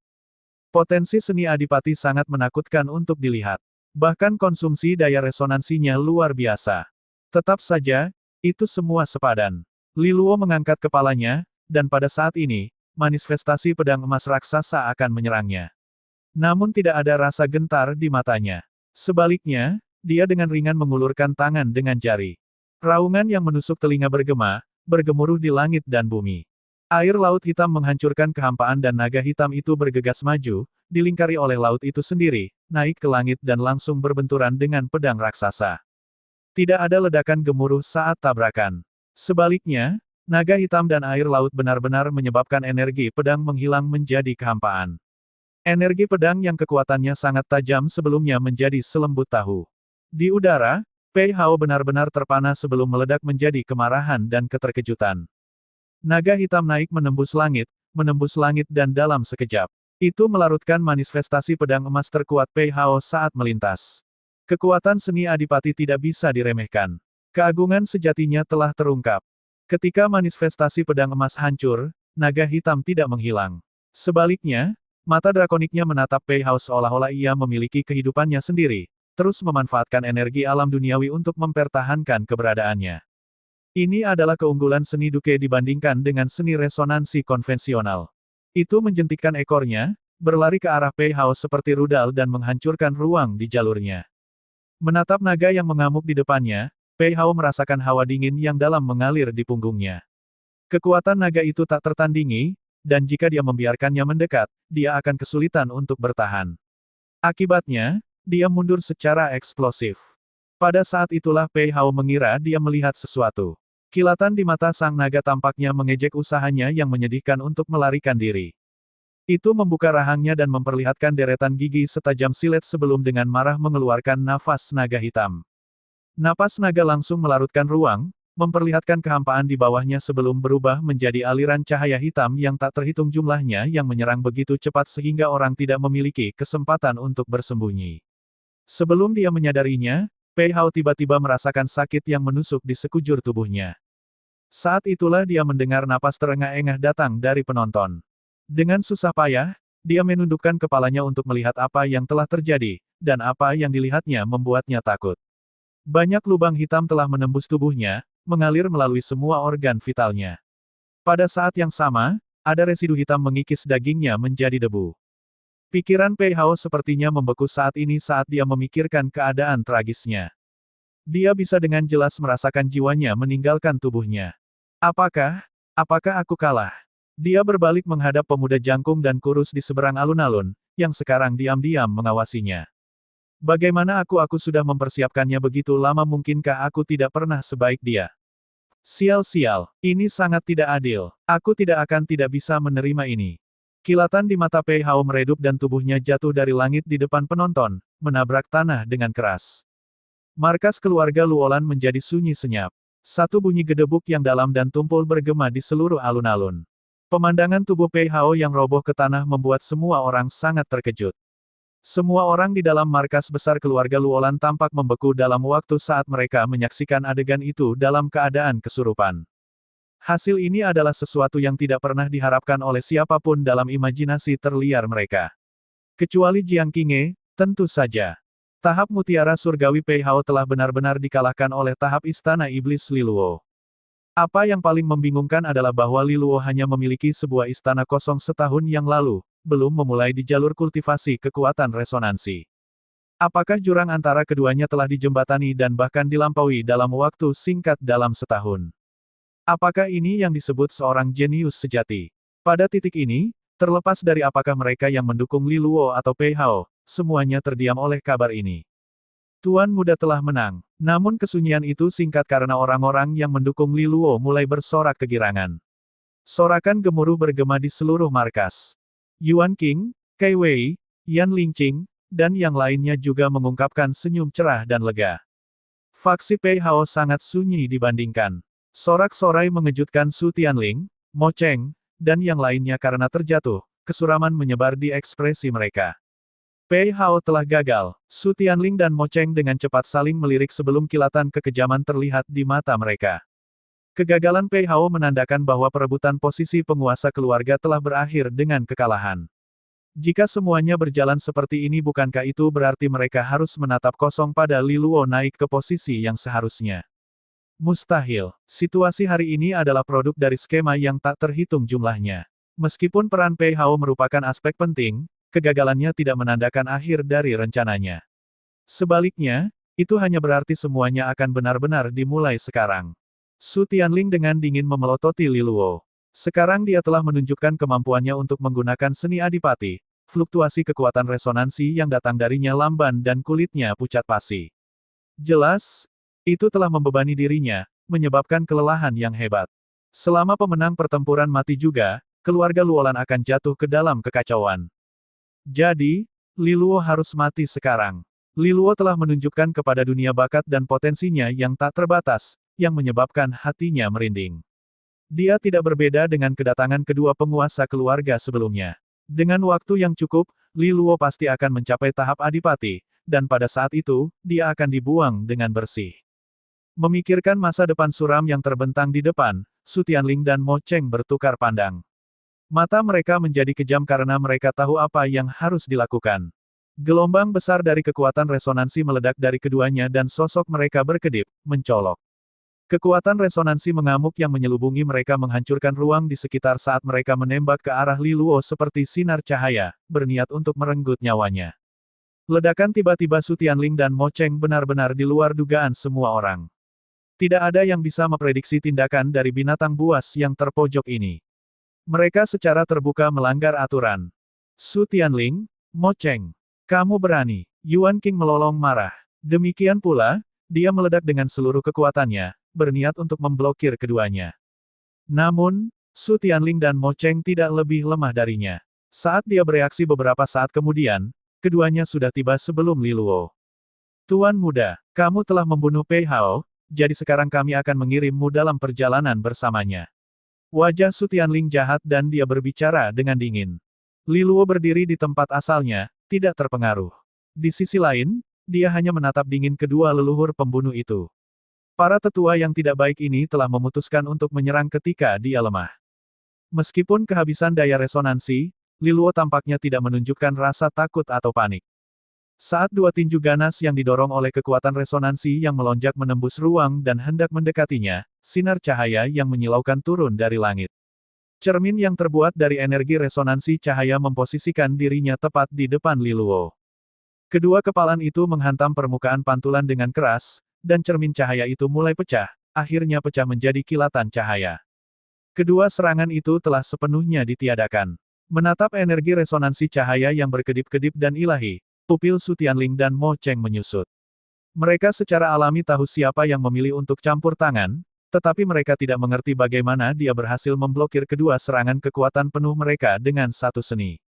Potensi seni adipati sangat menakutkan untuk dilihat. Bahkan konsumsi daya resonansinya luar biasa. Tetap saja, itu semua sepadan. Li Luo mengangkat kepalanya, dan pada saat ini, manifestasi pedang emas raksasa akan menyerangnya. Namun tidak ada rasa gentar di matanya. Sebaliknya, dia dengan ringan mengulurkan tangan dengan jari. Raungan yang menusuk telinga bergema, bergemuruh di langit dan bumi. Air laut hitam menghancurkan kehampaan dan naga hitam itu bergegas maju, dilingkari oleh laut itu sendiri, naik ke langit dan langsung berbenturan dengan pedang raksasa. Tidak ada ledakan gemuruh saat tabrakan. Sebaliknya, naga hitam dan air laut benar-benar menyebabkan energi pedang menghilang menjadi kehampaan. Energi pedang yang kekuatannya sangat tajam sebelumnya menjadi selembut tahu. Di udara, Pei Hao benar-benar terpana sebelum meledak menjadi kemarahan dan keterkejutan. Naga hitam naik menembus langit dan dalam sekejap. Itu melarutkan manifestasi pedang emas terkuat Pei Hao saat melintas. Kekuatan seni adipati tidak bisa diremehkan. Keagungan sejatinya telah terungkap. Ketika manifestasi pedang emas hancur, naga hitam tidak menghilang. Sebaliknya, mata drakoniknya menatap Pei Hao seolah-olah ia memiliki kehidupannya sendiri, terus memanfaatkan energi alam duniawi untuk mempertahankan keberadaannya. Ini adalah keunggulan seni duke dibandingkan dengan seni resonansi konvensional. Itu menjentikkan ekornya, berlari ke arah Pei Hao seperti rudal dan menghancurkan ruang di jalurnya. Menatap naga yang mengamuk di depannya, Pei Hao merasakan hawa dingin yang dalam mengalir di punggungnya. Kekuatan naga itu tak tertandingi, dan jika dia membiarkannya mendekat, dia akan kesulitan untuk bertahan. Akibatnya, dia mundur secara eksplosif. Pada saat itulah Pei Hao mengira dia melihat sesuatu. Kilatan di mata sang naga tampaknya mengejek usahanya yang menyedihkan untuk melarikan diri. Itu membuka rahangnya dan memperlihatkan deretan gigi setajam silet sebelum dengan marah mengeluarkan nafas naga hitam. Napas naga langsung melarutkan ruang, memperlihatkan kehampaan di bawahnya sebelum berubah menjadi aliran cahaya hitam yang tak terhitung jumlahnya yang menyerang begitu cepat sehingga orang tidak memiliki kesempatan untuk bersembunyi. Sebelum dia menyadarinya, Pei Hao tiba-tiba merasakan sakit yang menusuk di sekujur tubuhnya. Saat itulah dia mendengar napas terengah-engah datang dari penonton. Dengan susah payah, dia menundukkan kepalanya untuk melihat apa yang telah terjadi, dan apa yang dilihatnya membuatnya takut. Banyak lubang hitam telah menembus tubuhnya, mengalir melalui semua organ vitalnya. Pada saat yang sama, ada residu hitam mengikis dagingnya menjadi debu. Pikiran Pei Hao sepertinya membeku saat ini saat dia memikirkan keadaan tragisnya. Dia bisa dengan jelas merasakan jiwanya meninggalkan tubuhnya. Apakah aku kalah? Dia berbalik menghadap pemuda jangkung dan kurus di seberang alun-alun, yang sekarang diam-diam mengawasinya. Bagaimana aku sudah mempersiapkannya begitu lama, mungkinkah aku tidak pernah sebaik dia? Sial-sial, ini sangat tidak adil. Aku tidak bisa menerima ini. Kilatan di mata Pei Hao meredup dan tubuhnya jatuh dari langit di depan penonton, menabrak tanah dengan keras. Markas keluarga Luolan menjadi sunyi senyap. Satu bunyi gedebuk yang dalam dan tumpul bergema di seluruh alun-alun. Pemandangan tubuh Pei Hao yang roboh ke tanah membuat semua orang sangat terkejut. Semua orang di dalam markas besar keluarga Luolan tampak membeku dalam waktu saat mereka menyaksikan adegan itu dalam keadaan kesurupan. Hasil ini adalah sesuatu yang tidak pernah diharapkan oleh siapapun dalam imajinasi terliar mereka. Kecuali Jiang Qinghe, tentu saja. Tahap mutiara surgawi Pei Hao telah benar-benar dikalahkan oleh tahap istana iblis Li Luo. Apa yang paling membingungkan adalah bahwa Li Luo hanya memiliki sebuah istana kosong setahun yang lalu, belum memulai di jalur kultivasi kekuatan resonansi. Apakah jurang antara keduanya telah dijembatani dan bahkan dilampaui dalam waktu singkat dalam setahun? Apakah ini yang disebut seorang jenius sejati? Pada titik ini, terlepas dari apakah mereka yang mendukung Li Luo atau Pei Hao, semuanya terdiam oleh kabar ini. Tuan muda telah menang. Namun kesunyian itu singkat karena orang-orang yang mendukung Li Luo mulai bersorak kegirangan. Sorakan gemuruh bergema di seluruh markas. Yuan Qing, Kai Wei, Yan Lingqing, dan yang lainnya juga mengungkapkan senyum cerah dan lega. Faksi Pei Hao sangat sunyi dibandingkan. Sorak-sorai mengejutkan Su Tianling, Mo Cheng, dan yang lainnya karena terjatuh, kesuraman menyebar di ekspresi mereka. Pei Hao telah gagal. Su Tianling dan Mo Cheng dengan cepat saling melirik sebelum kilatan kekejaman terlihat di mata mereka. Kegagalan Pei Hao menandakan bahwa perebutan posisi penguasa keluarga telah berakhir dengan kekalahan. Jika semuanya berjalan seperti ini, bukankah itu berarti mereka harus menatap kosong pada Li Luo naik ke posisi yang seharusnya? Mustahil. Situasi hari ini adalah produk dari skema yang tak terhitung jumlahnya. Meskipun peran Pei Hao merupakan aspek penting, kegagalannya tidak menandakan akhir dari rencananya. Sebaliknya, itu hanya berarti semuanya akan benar-benar dimulai sekarang. Su Tianling dengan dingin memelototi Li Luo. Sekarang dia telah menunjukkan kemampuannya untuk menggunakan seni adipati, fluktuasi kekuatan resonansi yang datang darinya lamban dan kulitnya pucat pasi. Jelas, itu telah membebani dirinya, menyebabkan kelelahan yang hebat. Selama pemenang pertempuran mati juga, keluarga Luolan akan jatuh ke dalam kekacauan. Jadi, Li Luo harus mati sekarang. Li Luo telah menunjukkan kepada dunia bakat dan potensinya yang tak terbatas, yang menyebabkan hatinya merinding. Dia tidak berbeda dengan kedatangan kedua penguasa keluarga sebelumnya. Dengan waktu yang cukup, Li Luo pasti akan mencapai tahap adipati, dan pada saat itu, dia akan dibuang dengan bersih. Memikirkan masa depan suram yang terbentang di depan, Su Tianling dan Mo Cheng bertukar pandang. Mata mereka menjadi kejam karena mereka tahu apa yang harus dilakukan. Gelombang besar dari kekuatan resonansi meledak dari keduanya dan sosok mereka berkedip, mencolok. Kekuatan resonansi mengamuk yang menyelubungi mereka menghancurkan ruang di sekitar saat mereka menembak ke arah Li Luo seperti sinar cahaya, berniat untuk merenggut nyawanya. Ledakan tiba-tiba Su Tianling dan Mo Cheng benar-benar di luar dugaan semua orang. Tidak ada yang bisa memprediksi tindakan dari binatang buas yang terpojok ini. Mereka secara terbuka melanggar aturan. Su Tianling, Mo Cheng, kamu berani. Yuan King melolong marah. Demikian pula, dia meledak dengan seluruh kekuatannya, berniat untuk memblokir keduanya. Namun, Su Tianling dan Mo Cheng tidak lebih lemah darinya. Saat dia bereaksi beberapa saat kemudian, keduanya sudah tiba sebelum Li Luo. Tuan muda, kamu telah membunuh Pei Hao, jadi sekarang kami akan mengirimmu dalam perjalanan bersamanya. Wajah Su Tianling jahat dan dia berbicara dengan dingin. Li Luo berdiri di tempat asalnya, tidak terpengaruh. Di sisi lain, dia hanya menatap dingin kedua leluhur pembunuh itu. Para tetua yang tidak baik ini telah memutuskan untuk menyerang ketika dia lemah. Meskipun kehabisan daya resonansi, Li Luo tampaknya tidak menunjukkan rasa takut atau panik. Saat dua tinju ganas yang didorong oleh kekuatan resonansi yang melonjak menembus ruang dan hendak mendekatinya, sinar cahaya yang menyilaukan turun dari langit. Cermin yang terbuat dari energi resonansi cahaya memposisikan dirinya tepat di depan Li Luo. Kedua kepalan itu menghantam permukaan pantulan dengan keras, dan cermin cahaya itu mulai pecah, akhirnya pecah menjadi kilatan cahaya. Kedua serangan itu telah sepenuhnya ditiadakan. Menatap energi resonansi cahaya yang berkedip-kedip dan ilahi, pupil Su Tianling dan Mo Cheng menyusut. Mereka secara alami tahu siapa yang memilih untuk campur tangan, tetapi mereka tidak mengerti bagaimana dia berhasil memblokir kedua serangan kekuatan penuh mereka dengan satu seni.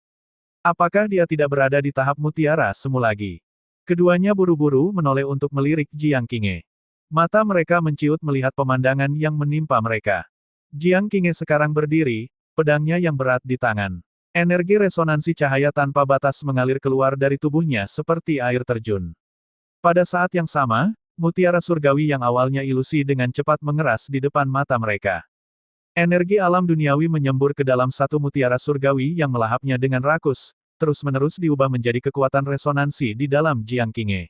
Apakah dia tidak berada di tahap mutiara semu lagi? Keduanya buru-buru menoleh untuk melirik Jiang Qinghe. Mata mereka menciut melihat pemandangan yang menimpa mereka. Jiang Qinghe sekarang berdiri, pedangnya yang berat di tangan. Energi resonansi cahaya tanpa batas mengalir keluar dari tubuhnya seperti air terjun. Pada saat yang sama, mutiara surgawi yang awalnya ilusi dengan cepat mengeras di depan mata mereka. Energi alam duniawi menyembur ke dalam satu mutiara surgawi yang melahapnya dengan rakus, terus-menerus diubah menjadi kekuatan resonansi di dalam Jiang Qinghe.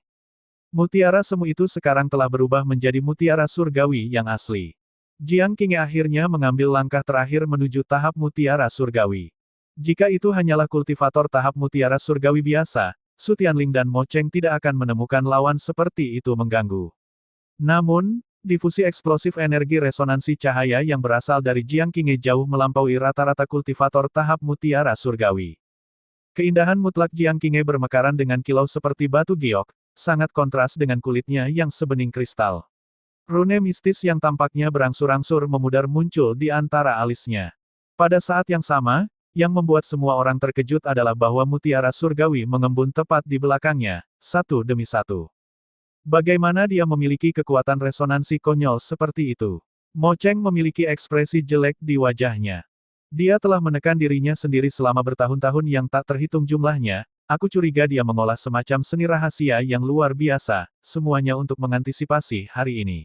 Mutiara semu itu sekarang telah berubah menjadi mutiara surgawi yang asli. Jiang Qinghe akhirnya mengambil langkah terakhir menuju tahap mutiara surgawi. Jika itu hanyalah kultivator tahap mutiara surgawi biasa, Su Tianling dan Mo Cheng tidak akan menemukan lawan seperti itu mengganggu. Namun, difusi eksplosif energi resonansi cahaya yang berasal dari Jiang Qinghe jauh melampaui rata-rata kultivator tahap mutiara surgawi. Keindahan mutlak Jiang Qinghe bermekaran dengan kilau seperti batu giok, sangat kontras dengan kulitnya yang sebening kristal. Rune mistis yang tampaknya berangsur-angsur memudar muncul di antara alisnya. Pada saat yang sama, Yang membuat semua orang terkejut adalah bahwa mutiara surgawi mengembun tepat di belakangnya, satu demi satu. Bagaimana dia memiliki kekuatan resonansi konyol seperti itu? Mo Cheng memiliki ekspresi jelek di wajahnya. Dia telah menekan dirinya sendiri selama bertahun-tahun yang tak terhitung jumlahnya. Aku curiga dia mengolah semacam seni rahasia yang luar biasa, semuanya untuk mengantisipasi hari ini.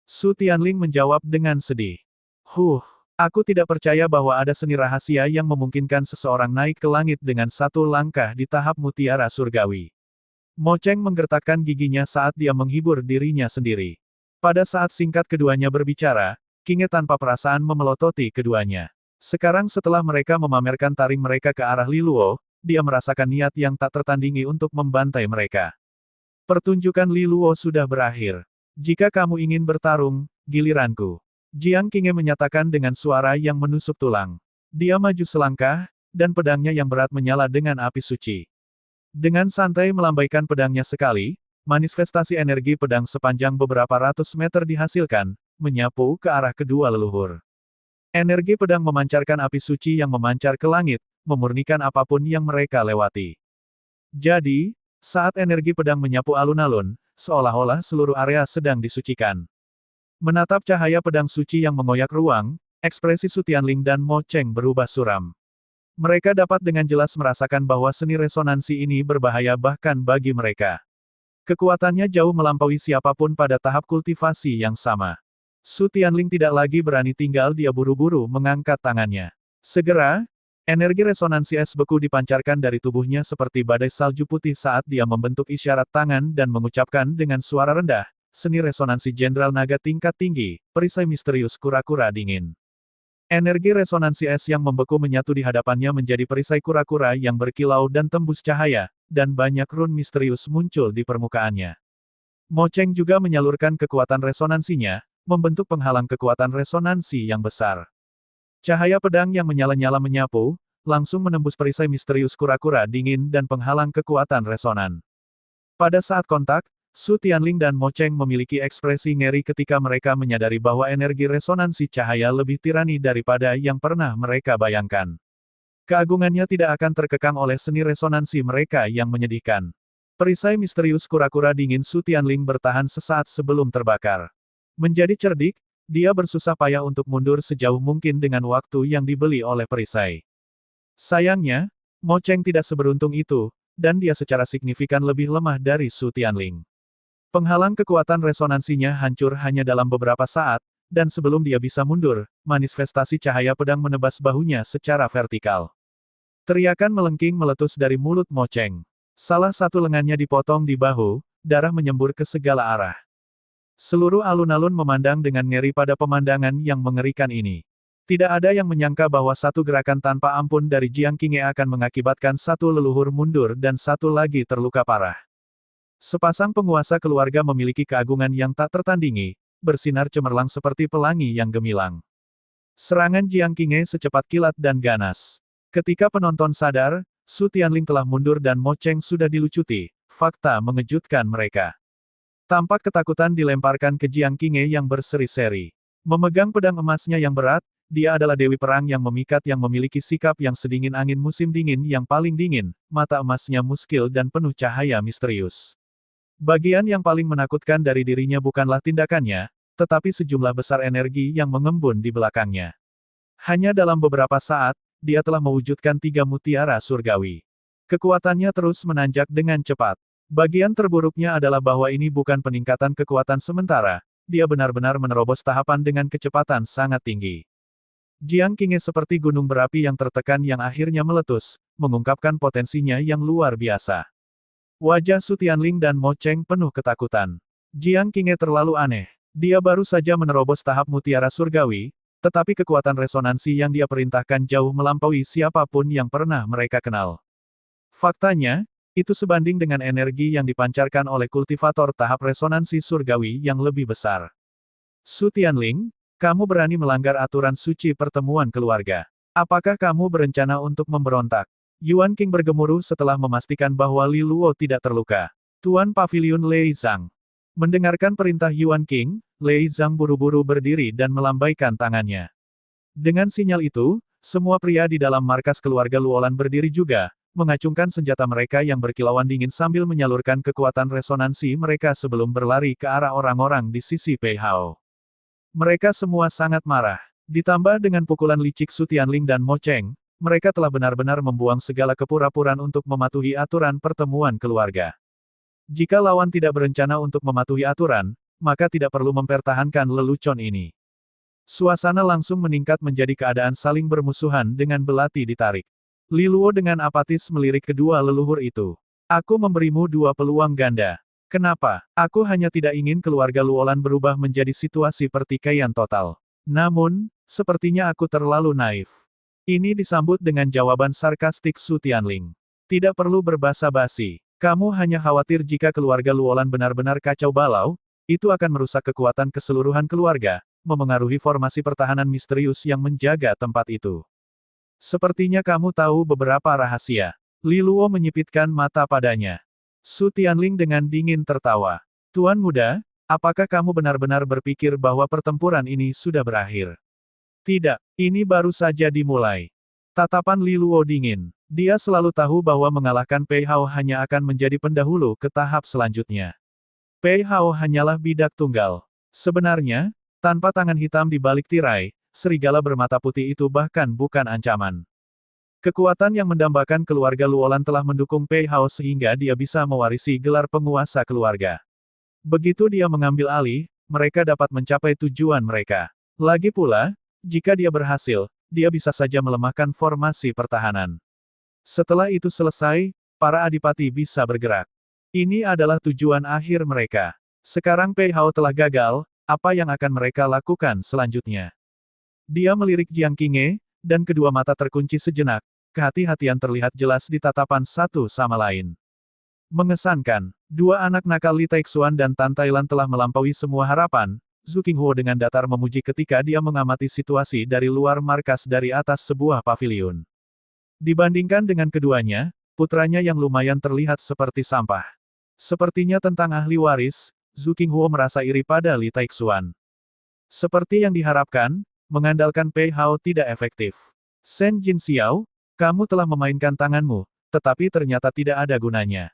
Su Tianling menjawab dengan sedih. Aku tidak percaya bahwa ada seni rahasia yang memungkinkan seseorang naik ke langit dengan satu langkah di tahap mutiara surgawi. Mo Cheng menggertakkan giginya saat dia menghibur dirinya sendiri. Pada saat singkat keduanya berbicara, Qing'e tanpa perasaan memelototi keduanya. Sekarang setelah mereka memamerkan taring mereka ke arah Li Luo, dia merasakan niat yang tak tertandingi untuk membantai mereka. Pertunjukan Li Luo sudah berakhir. Jika kamu ingin bertarung, giliranku. Jiang Qing'e menyatakan dengan suara yang menusuk tulang. Dia maju selangkah, dan pedangnya yang berat menyala dengan api suci. Dengan santai melambaikan pedangnya sekali, manifestasi energi pedang sepanjang beberapa ratus meter dihasilkan, menyapu ke arah kedua leluhur. Energi pedang memancarkan api suci yang memancar ke langit, memurnikan apapun yang mereka lewati. Jadi, saat energi pedang menyapu alun-alun, seolah-olah seluruh area sedang disucikan. Menatap cahaya pedang suci yang mengoyak ruang, ekspresi Su Tianling dan Mo Cheng berubah suram. Mereka dapat dengan jelas merasakan bahwa seni resonansi ini berbahaya bahkan bagi mereka. Kekuatannya jauh melampaui siapapun pada tahap kultivasi yang sama. Su Tianling tidak lagi berani tinggal, dia buru-buru mengangkat tangannya. Segera, energi resonansi es beku dipancarkan dari tubuhnya seperti badai salju putih saat dia membentuk isyarat tangan dan mengucapkan dengan suara rendah, seni resonansi Jenderal Naga tingkat tinggi, perisai misterius kura-kura dingin. Energi resonansi es yang membeku menyatu di hadapannya menjadi perisai kura-kura yang berkilau dan tembus cahaya, dan banyak run misterius muncul di permukaannya. Mo Cheng juga menyalurkan kekuatan resonansinya, membentuk penghalang kekuatan resonansi yang besar. Cahaya pedang yang menyala-nyala menyapu, langsung menembus perisai misterius kura-kura dingin dan penghalang kekuatan resonan. Pada saat kontak, Su Tianling dan Mo Cheng memiliki ekspresi ngeri ketika mereka menyadari bahwa energi resonansi cahaya lebih tirani daripada yang pernah mereka bayangkan. Keagungannya tidak akan terkekang oleh seni resonansi mereka yang menyedihkan. Perisai misterius kura-kura dingin Su Tianling bertahan sesaat sebelum terbakar. Menjadi cerdik, dia bersusah payah untuk mundur sejauh mungkin dengan waktu yang dibeli oleh perisai. Sayangnya, Mo Cheng tidak seberuntung itu, dan dia secara signifikan lebih lemah dari Su Tianling. Penghalang kekuatan resonansinya hancur hanya dalam beberapa saat, dan sebelum dia bisa mundur, manifestasi cahaya pedang menebas bahunya secara vertikal. Teriakan melengking meletus dari mulut Mo Cheng. Salah satu lengannya dipotong di bahu, darah menyembur ke segala arah. Seluruh alun-alun memandang dengan ngeri pada pemandangan yang mengerikan ini. Tidak ada yang menyangka bahwa satu gerakan tanpa ampun dari Jiang Qing'e akan mengakibatkan satu leluhur mundur dan satu lagi terluka parah. Sepasang penguasa keluarga memiliki keagungan yang tak tertandingi, bersinar cemerlang seperti pelangi yang gemilang. Serangan Jiang Qing'e secepat kilat dan ganas. Ketika penonton sadar, Su Tianling telah mundur dan Mo Cheng sudah dilucuti, fakta mengejutkan mereka. Tampak ketakutan dilemparkan ke Jiang Qing'e yang berseri-seri. Memegang pedang emasnya yang berat, dia adalah dewi perang yang memikat yang memiliki sikap yang sedingin angin musim dingin yang paling dingin, mata emasnya muskil dan penuh cahaya misterius. Bagian yang paling menakutkan dari dirinya bukanlah tindakannya, tetapi sejumlah besar energi yang mengembun di belakangnya. Hanya dalam beberapa saat, dia telah mewujudkan 3 mutiara surgawi. Kekuatannya terus menanjak dengan cepat. Bagian terburuknya adalah bahwa ini bukan peningkatan kekuatan sementara, dia benar-benar menerobos tahapan dengan kecepatan sangat tinggi. Jiang Qing'e seperti gunung berapi yang tertekan yang akhirnya meletus, mengungkapkan potensinya yang luar biasa. Wajah Su Tianling dan Mo Cheng penuh ketakutan. Jiang Qing'e terlalu aneh. Dia baru saja menerobos tahap mutiara surgawi, tetapi kekuatan resonansi yang dia perintahkan jauh melampaui siapapun yang pernah mereka kenal. Faktanya, itu sebanding dengan energi yang dipancarkan oleh kultivator tahap resonansi surgawi yang lebih besar. Su Tianling, kamu berani melanggar aturan suci pertemuan keluarga. Apakah kamu berencana untuk memberontak? Yuan King bergemuruh setelah memastikan bahwa Li Luo tidak terluka. Tuan Paviliun Lei Zhang. Mendengarkan perintah Yuan King, Lei Zhang buru-buru berdiri dan melambaikan tangannya. Dengan sinyal itu, semua pria di dalam markas keluarga Luolan berdiri juga, mengacungkan senjata mereka yang berkilauan dingin sambil menyalurkan kekuatan resonansi mereka sebelum berlari ke arah orang-orang di sisi Pei Hao. Mereka semua sangat marah. Ditambah dengan pukulan licik Su Tianling dan Mo Cheng, mereka telah benar-benar membuang segala kepura-puraan untuk mematuhi aturan pertemuan keluarga. Jika lawan tidak berencana untuk mematuhi aturan, maka tidak perlu mempertahankan lelucon ini. Suasana langsung meningkat menjadi keadaan saling bermusuhan dengan belati ditarik. Li Luo dengan apatis melirik kedua leluhur itu. Aku memberimu dua peluang ganda. Kenapa? Aku hanya tidak ingin keluarga Luolan berubah menjadi situasi pertikaian total. Namun, sepertinya aku terlalu naif. Ini disambut dengan jawaban sarkastik Su Tianling. Tidak perlu berbasa-basi. Kamu hanya khawatir jika keluarga Luolan benar-benar kacau balau, itu akan merusak kekuatan keseluruhan keluarga, memengaruhi formasi pertahanan misterius yang menjaga tempat itu. Sepertinya kamu tahu beberapa rahasia. Li Luo menyipitkan mata padanya. Su Tianling dengan dingin tertawa. Tuan muda, apakah kamu benar-benar berpikir bahwa pertempuran ini sudah berakhir? Tidak, ini baru saja dimulai. Tatapan Li Luo dingin. Dia selalu tahu bahwa mengalahkan Pei Hao hanya akan menjadi pendahulu ke tahap selanjutnya. Pei Hao hanyalah bidak tunggal. Sebenarnya, tanpa tangan hitam di balik tirai, serigala bermata putih itu bahkan bukan ancaman. Kekuatan yang mendambakan keluarga Luolan telah mendukung Pei Hao sehingga dia bisa mewarisi gelar penguasa keluarga. Begitu dia mengambil alih, mereka dapat mencapai tujuan mereka. Lagi pula, jika dia berhasil, dia bisa saja melemahkan formasi pertahanan. Setelah itu selesai, para adipati bisa bergerak. Ini adalah tujuan akhir mereka. Sekarang Pei Hao telah gagal, apa yang akan mereka lakukan selanjutnya? Dia melirik Jiang Qinghe, dan kedua mata terkunci sejenak, kehati-hatian terlihat jelas di tatapan satu sama lain. Mengesankan, dua anak nakal Li Taixuan dan Tan Tailan telah melampaui semua harapan, Zhu Qinghuo dengan datar memuji ketika dia mengamati situasi dari luar markas dari atas sebuah paviliun. Dibandingkan dengan keduanya, putranya yang lumayan terlihat seperti sampah. Sepertinya tentang ahli waris, Zhu Qinghuo merasa iri pada Li Taixuan. Seperti yang diharapkan, mengandalkan Pei Hao tidak efektif. Shen Jinxiao, kamu telah memainkan tanganmu, tetapi ternyata tidak ada gunanya.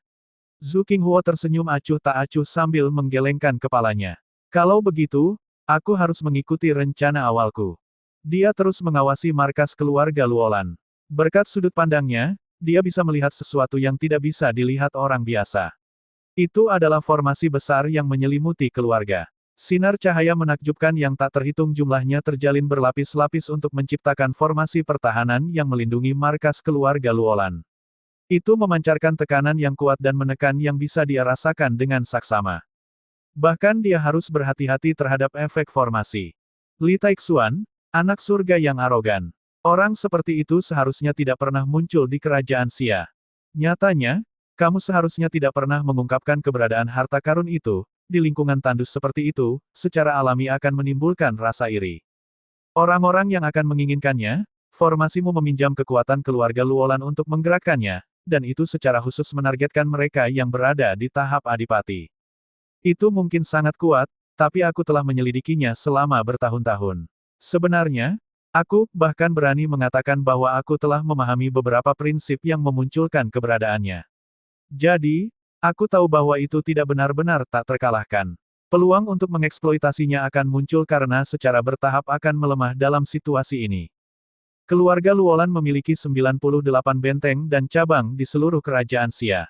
Zhu Qinghuo tersenyum acuh tak acuh sambil menggelengkan kepalanya. Kalau begitu, aku harus mengikuti rencana awalku. Dia terus mengawasi markas keluarga Luolan. Berkat sudut pandangnya, dia bisa melihat sesuatu yang tidak bisa dilihat orang biasa. Itu adalah formasi besar yang menyelimuti keluarga. Sinar cahaya menakjubkan yang tak terhitung jumlahnya terjalin berlapis-lapis untuk menciptakan formasi pertahanan yang melindungi markas keluarga Luolan. Itu memancarkan tekanan yang kuat dan menekan yang bisa dia rasakan dengan saksama. Bahkan dia harus berhati-hati terhadap efek formasi. Li Taixuan, anak surga yang arogan. Orang seperti itu seharusnya tidak pernah muncul di kerajaan Xia. Nyatanya, kamu seharusnya tidak pernah mengungkapkan keberadaan harta karun itu. Di lingkungan tandus seperti itu, secara alami akan menimbulkan rasa iri. Orang-orang yang akan menginginkannya, formasimu meminjam kekuatan keluarga Luolan untuk menggerakkannya, dan itu secara khusus menargetkan mereka yang berada di tahap adipati. Itu mungkin sangat kuat, tapi aku telah menyelidikinya selama bertahun-tahun. Sebenarnya, aku bahkan berani mengatakan bahwa aku telah memahami beberapa prinsip yang memunculkan keberadaannya. Jadi, aku tahu bahwa itu tidak benar-benar tak terkalahkan. Peluang untuk mengeksploitasinya akan muncul karena secara bertahap akan melemah dalam situasi ini. Keluarga Luolan memiliki 98 benteng dan cabang di seluruh kerajaan Xia.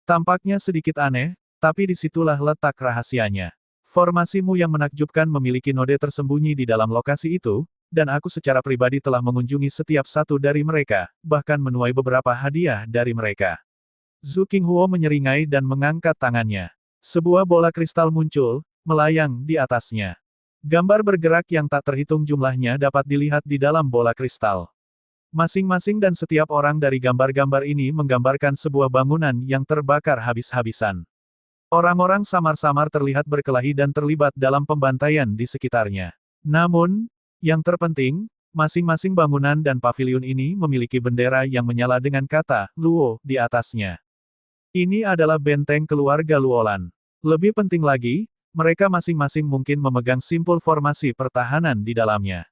Tampaknya sedikit aneh, tapi disitulah letak rahasianya. Formasimu yang menakjubkan memiliki node tersembunyi di dalam lokasi itu, dan aku secara pribadi telah mengunjungi setiap satu dari mereka, bahkan menuai beberapa hadiah dari mereka. Zhu Qinghuo menyeringai dan mengangkat tangannya. Sebuah bola kristal muncul, melayang di atasnya. Gambar bergerak yang tak terhitung jumlahnya dapat dilihat di dalam bola kristal. Masing-masing dan setiap orang dari gambar-gambar ini menggambarkan sebuah bangunan yang terbakar habis-habisan. Orang-orang samar-samar terlihat berkelahi dan terlibat dalam pembantaian di sekitarnya. Namun, yang terpenting, masing-masing bangunan dan paviliun ini memiliki bendera yang menyala dengan kata Luo di atasnya. Ini adalah benteng keluarga Luolan. Lebih penting lagi, mereka masing-masing mungkin memegang simpul formasi pertahanan di dalamnya.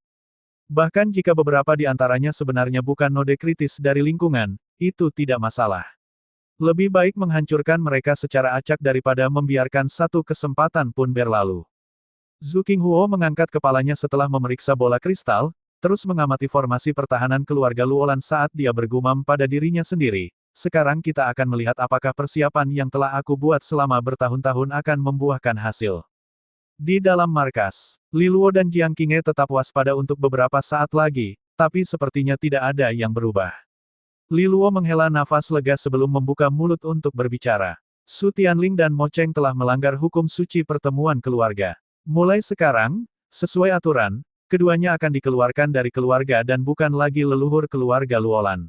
Bahkan jika beberapa di antaranya sebenarnya bukan node kritis dari lingkungan, itu tidak masalah. Lebih baik menghancurkan mereka secara acak daripada membiarkan satu kesempatan pun berlalu. Zhu Qinghuo mengangkat kepalanya setelah memeriksa bola kristal, terus mengamati formasi pertahanan keluarga Luolan saat dia bergumam pada dirinya sendiri. Sekarang kita akan melihat apakah persiapan yang telah aku buat selama bertahun-tahun akan membuahkan hasil. Di dalam markas, Li Luo dan Jiang Qinghe tetap waspada untuk beberapa saat lagi, tapi sepertinya tidak ada yang berubah. Li Luo menghela nafas lega sebelum membuka mulut untuk berbicara. Su Tianling dan Mo Cheng telah melanggar hukum suci pertemuan keluarga. Mulai sekarang, sesuai aturan, keduanya akan dikeluarkan dari keluarga dan bukan lagi leluhur keluarga Luolan.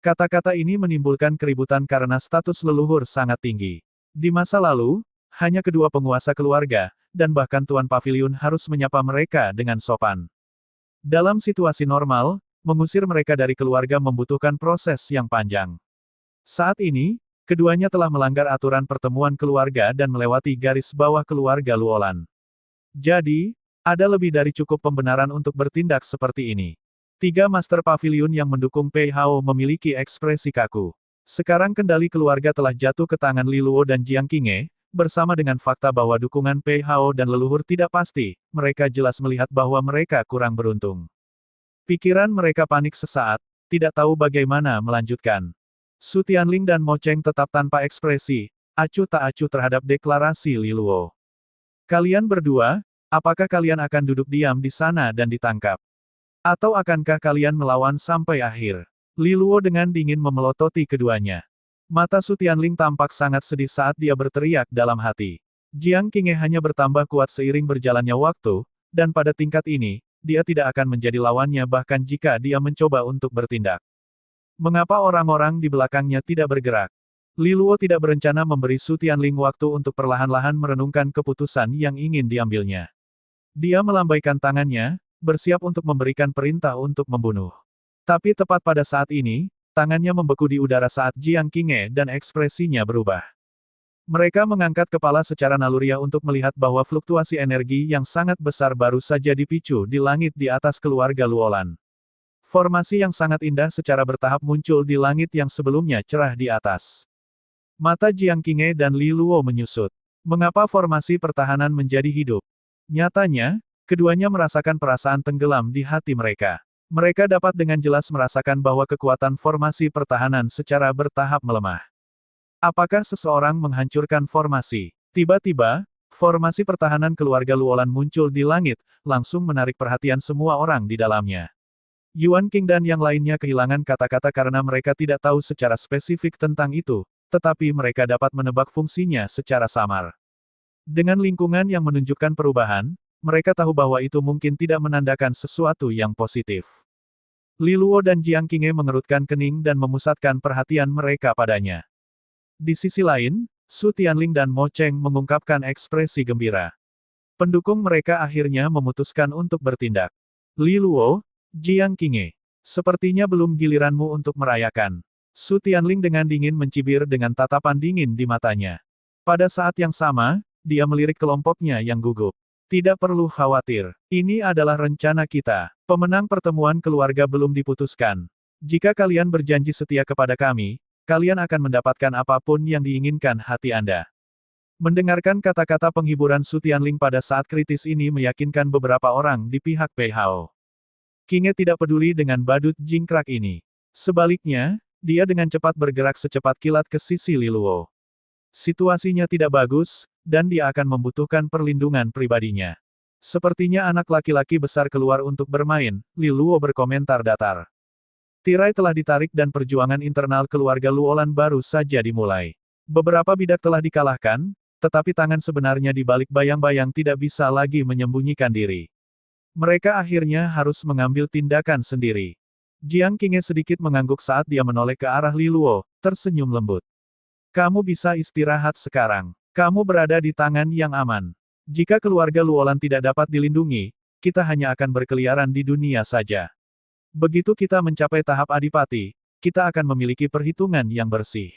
Kata-kata ini menimbulkan keributan karena status leluhur sangat tinggi. Di masa lalu, hanya kedua penguasa keluarga, dan bahkan Tuan Paviliun harus menyapa mereka dengan sopan. Dalam situasi normal, mengusir mereka dari keluarga membutuhkan proses yang panjang. Saat ini, keduanya telah melanggar aturan pertemuan keluarga dan melewati garis bawah keluarga Luolan. Jadi, ada lebih dari cukup pembenaran untuk bertindak seperti ini. Tiga Master Paviliun yang mendukung Pei Hao memiliki ekspresi kaku. Sekarang kendali keluarga telah jatuh ke tangan Li Luo dan Jiang Qinghe, bersama dengan fakta bahwa dukungan Pei Hao dan leluhur tidak pasti, mereka jelas melihat bahwa mereka kurang beruntung. Pikiran mereka panik sesaat, tidak tahu bagaimana melanjutkan. Su Tianling dan Mo Cheng tetap tanpa ekspresi, acuh tak acuh terhadap deklarasi Li Luo. Kalian berdua, apakah kalian akan duduk diam di sana dan ditangkap? Atau akankah kalian melawan sampai akhir? Li Luo dengan dingin memelototi keduanya. Mata Su Tianling tampak sangat sedih saat dia berteriak dalam hati. Jiang Qinghe hanya bertambah kuat seiring berjalannya waktu, dan pada tingkat ini, dia tidak akan menjadi lawannya bahkan jika dia mencoba untuk bertindak. Mengapa orang-orang di belakangnya tidak bergerak? Li Luo tidak berencana memberi Su Tianling waktu untuk perlahan-lahan merenungkan keputusan yang ingin diambilnya. Dia melambaikan tangannya, bersiap untuk memberikan perintah untuk membunuh. Tapi tepat pada saat ini, tangannya membeku di udara saat Jiang Qinghe dan ekspresinya berubah. Mereka mengangkat kepala secara naluriah untuk melihat bahwa fluktuasi energi yang sangat besar baru saja dipicu di langit di atas keluarga Luolan. Formasi yang sangat indah secara bertahap muncul di langit yang sebelumnya cerah di atas. Mata Jiang Qinghe dan Li Luo menyusut. Mengapa formasi pertahanan menjadi hidup? Nyatanya, keduanya merasakan perasaan tenggelam di hati mereka. Mereka dapat dengan jelas merasakan bahwa kekuatan formasi pertahanan secara bertahap melemah. Apakah seseorang menghancurkan formasi? Tiba-tiba, formasi pertahanan keluarga Luolan muncul di langit, langsung menarik perhatian semua orang di dalamnya. Yuan Qing dan yang lainnya kehilangan kata-kata karena mereka tidak tahu secara spesifik tentang itu, tetapi mereka dapat menebak fungsinya secara samar. Dengan lingkungan yang menunjukkan perubahan, mereka tahu bahwa itu mungkin tidak menandakan sesuatu yang positif. Li Luo dan Jiang Qinghe mengerutkan kening dan memusatkan perhatian mereka padanya. Di sisi lain, Su Tianling dan Mo Cheng mengungkapkan ekspresi gembira. Pendukung mereka akhirnya memutuskan untuk bertindak. Li Luo, Jiang Qinghe, sepertinya belum giliranmu untuk merayakan. Su Tianling dengan dingin mencibir dengan tatapan dingin di matanya. Pada saat yang sama, dia melirik kelompoknya yang gugup. Tidak perlu khawatir, ini adalah rencana kita. Pemenang pertemuan keluarga belum diputuskan. Jika kalian berjanji setia kepada kami, kalian akan mendapatkan apapun yang diinginkan hati Anda. Mendengarkan kata-kata penghiburan Su Tianling pada saat kritis ini meyakinkan beberapa orang di pihak Pei Hao. Qinghe tidak peduli dengan badut jingkrak ini. Sebaliknya, dia dengan cepat bergerak secepat kilat ke sisi Li Luo. Situasinya tidak bagus, dan dia akan membutuhkan perlindungan pribadinya. Sepertinya anak laki-laki besar keluar untuk bermain, Li Luo berkomentar datar. Tirai telah ditarik dan perjuangan internal keluarga Luolan baru saja dimulai. Beberapa bidak telah dikalahkan, tetapi tangan sebenarnya di balik bayang-bayang tidak bisa lagi menyembunyikan diri. Mereka akhirnya harus mengambil tindakan sendiri. Jiang Qinghe sedikit mengangguk saat dia menoleh ke arah Li Luo, tersenyum lembut. Kamu bisa istirahat sekarang. Kamu berada di tangan yang aman. Jika keluarga Luolan tidak dapat dilindungi, kita hanya akan berkeliaran di dunia saja. Begitu kita mencapai tahap adipati, kita akan memiliki perhitungan yang bersih.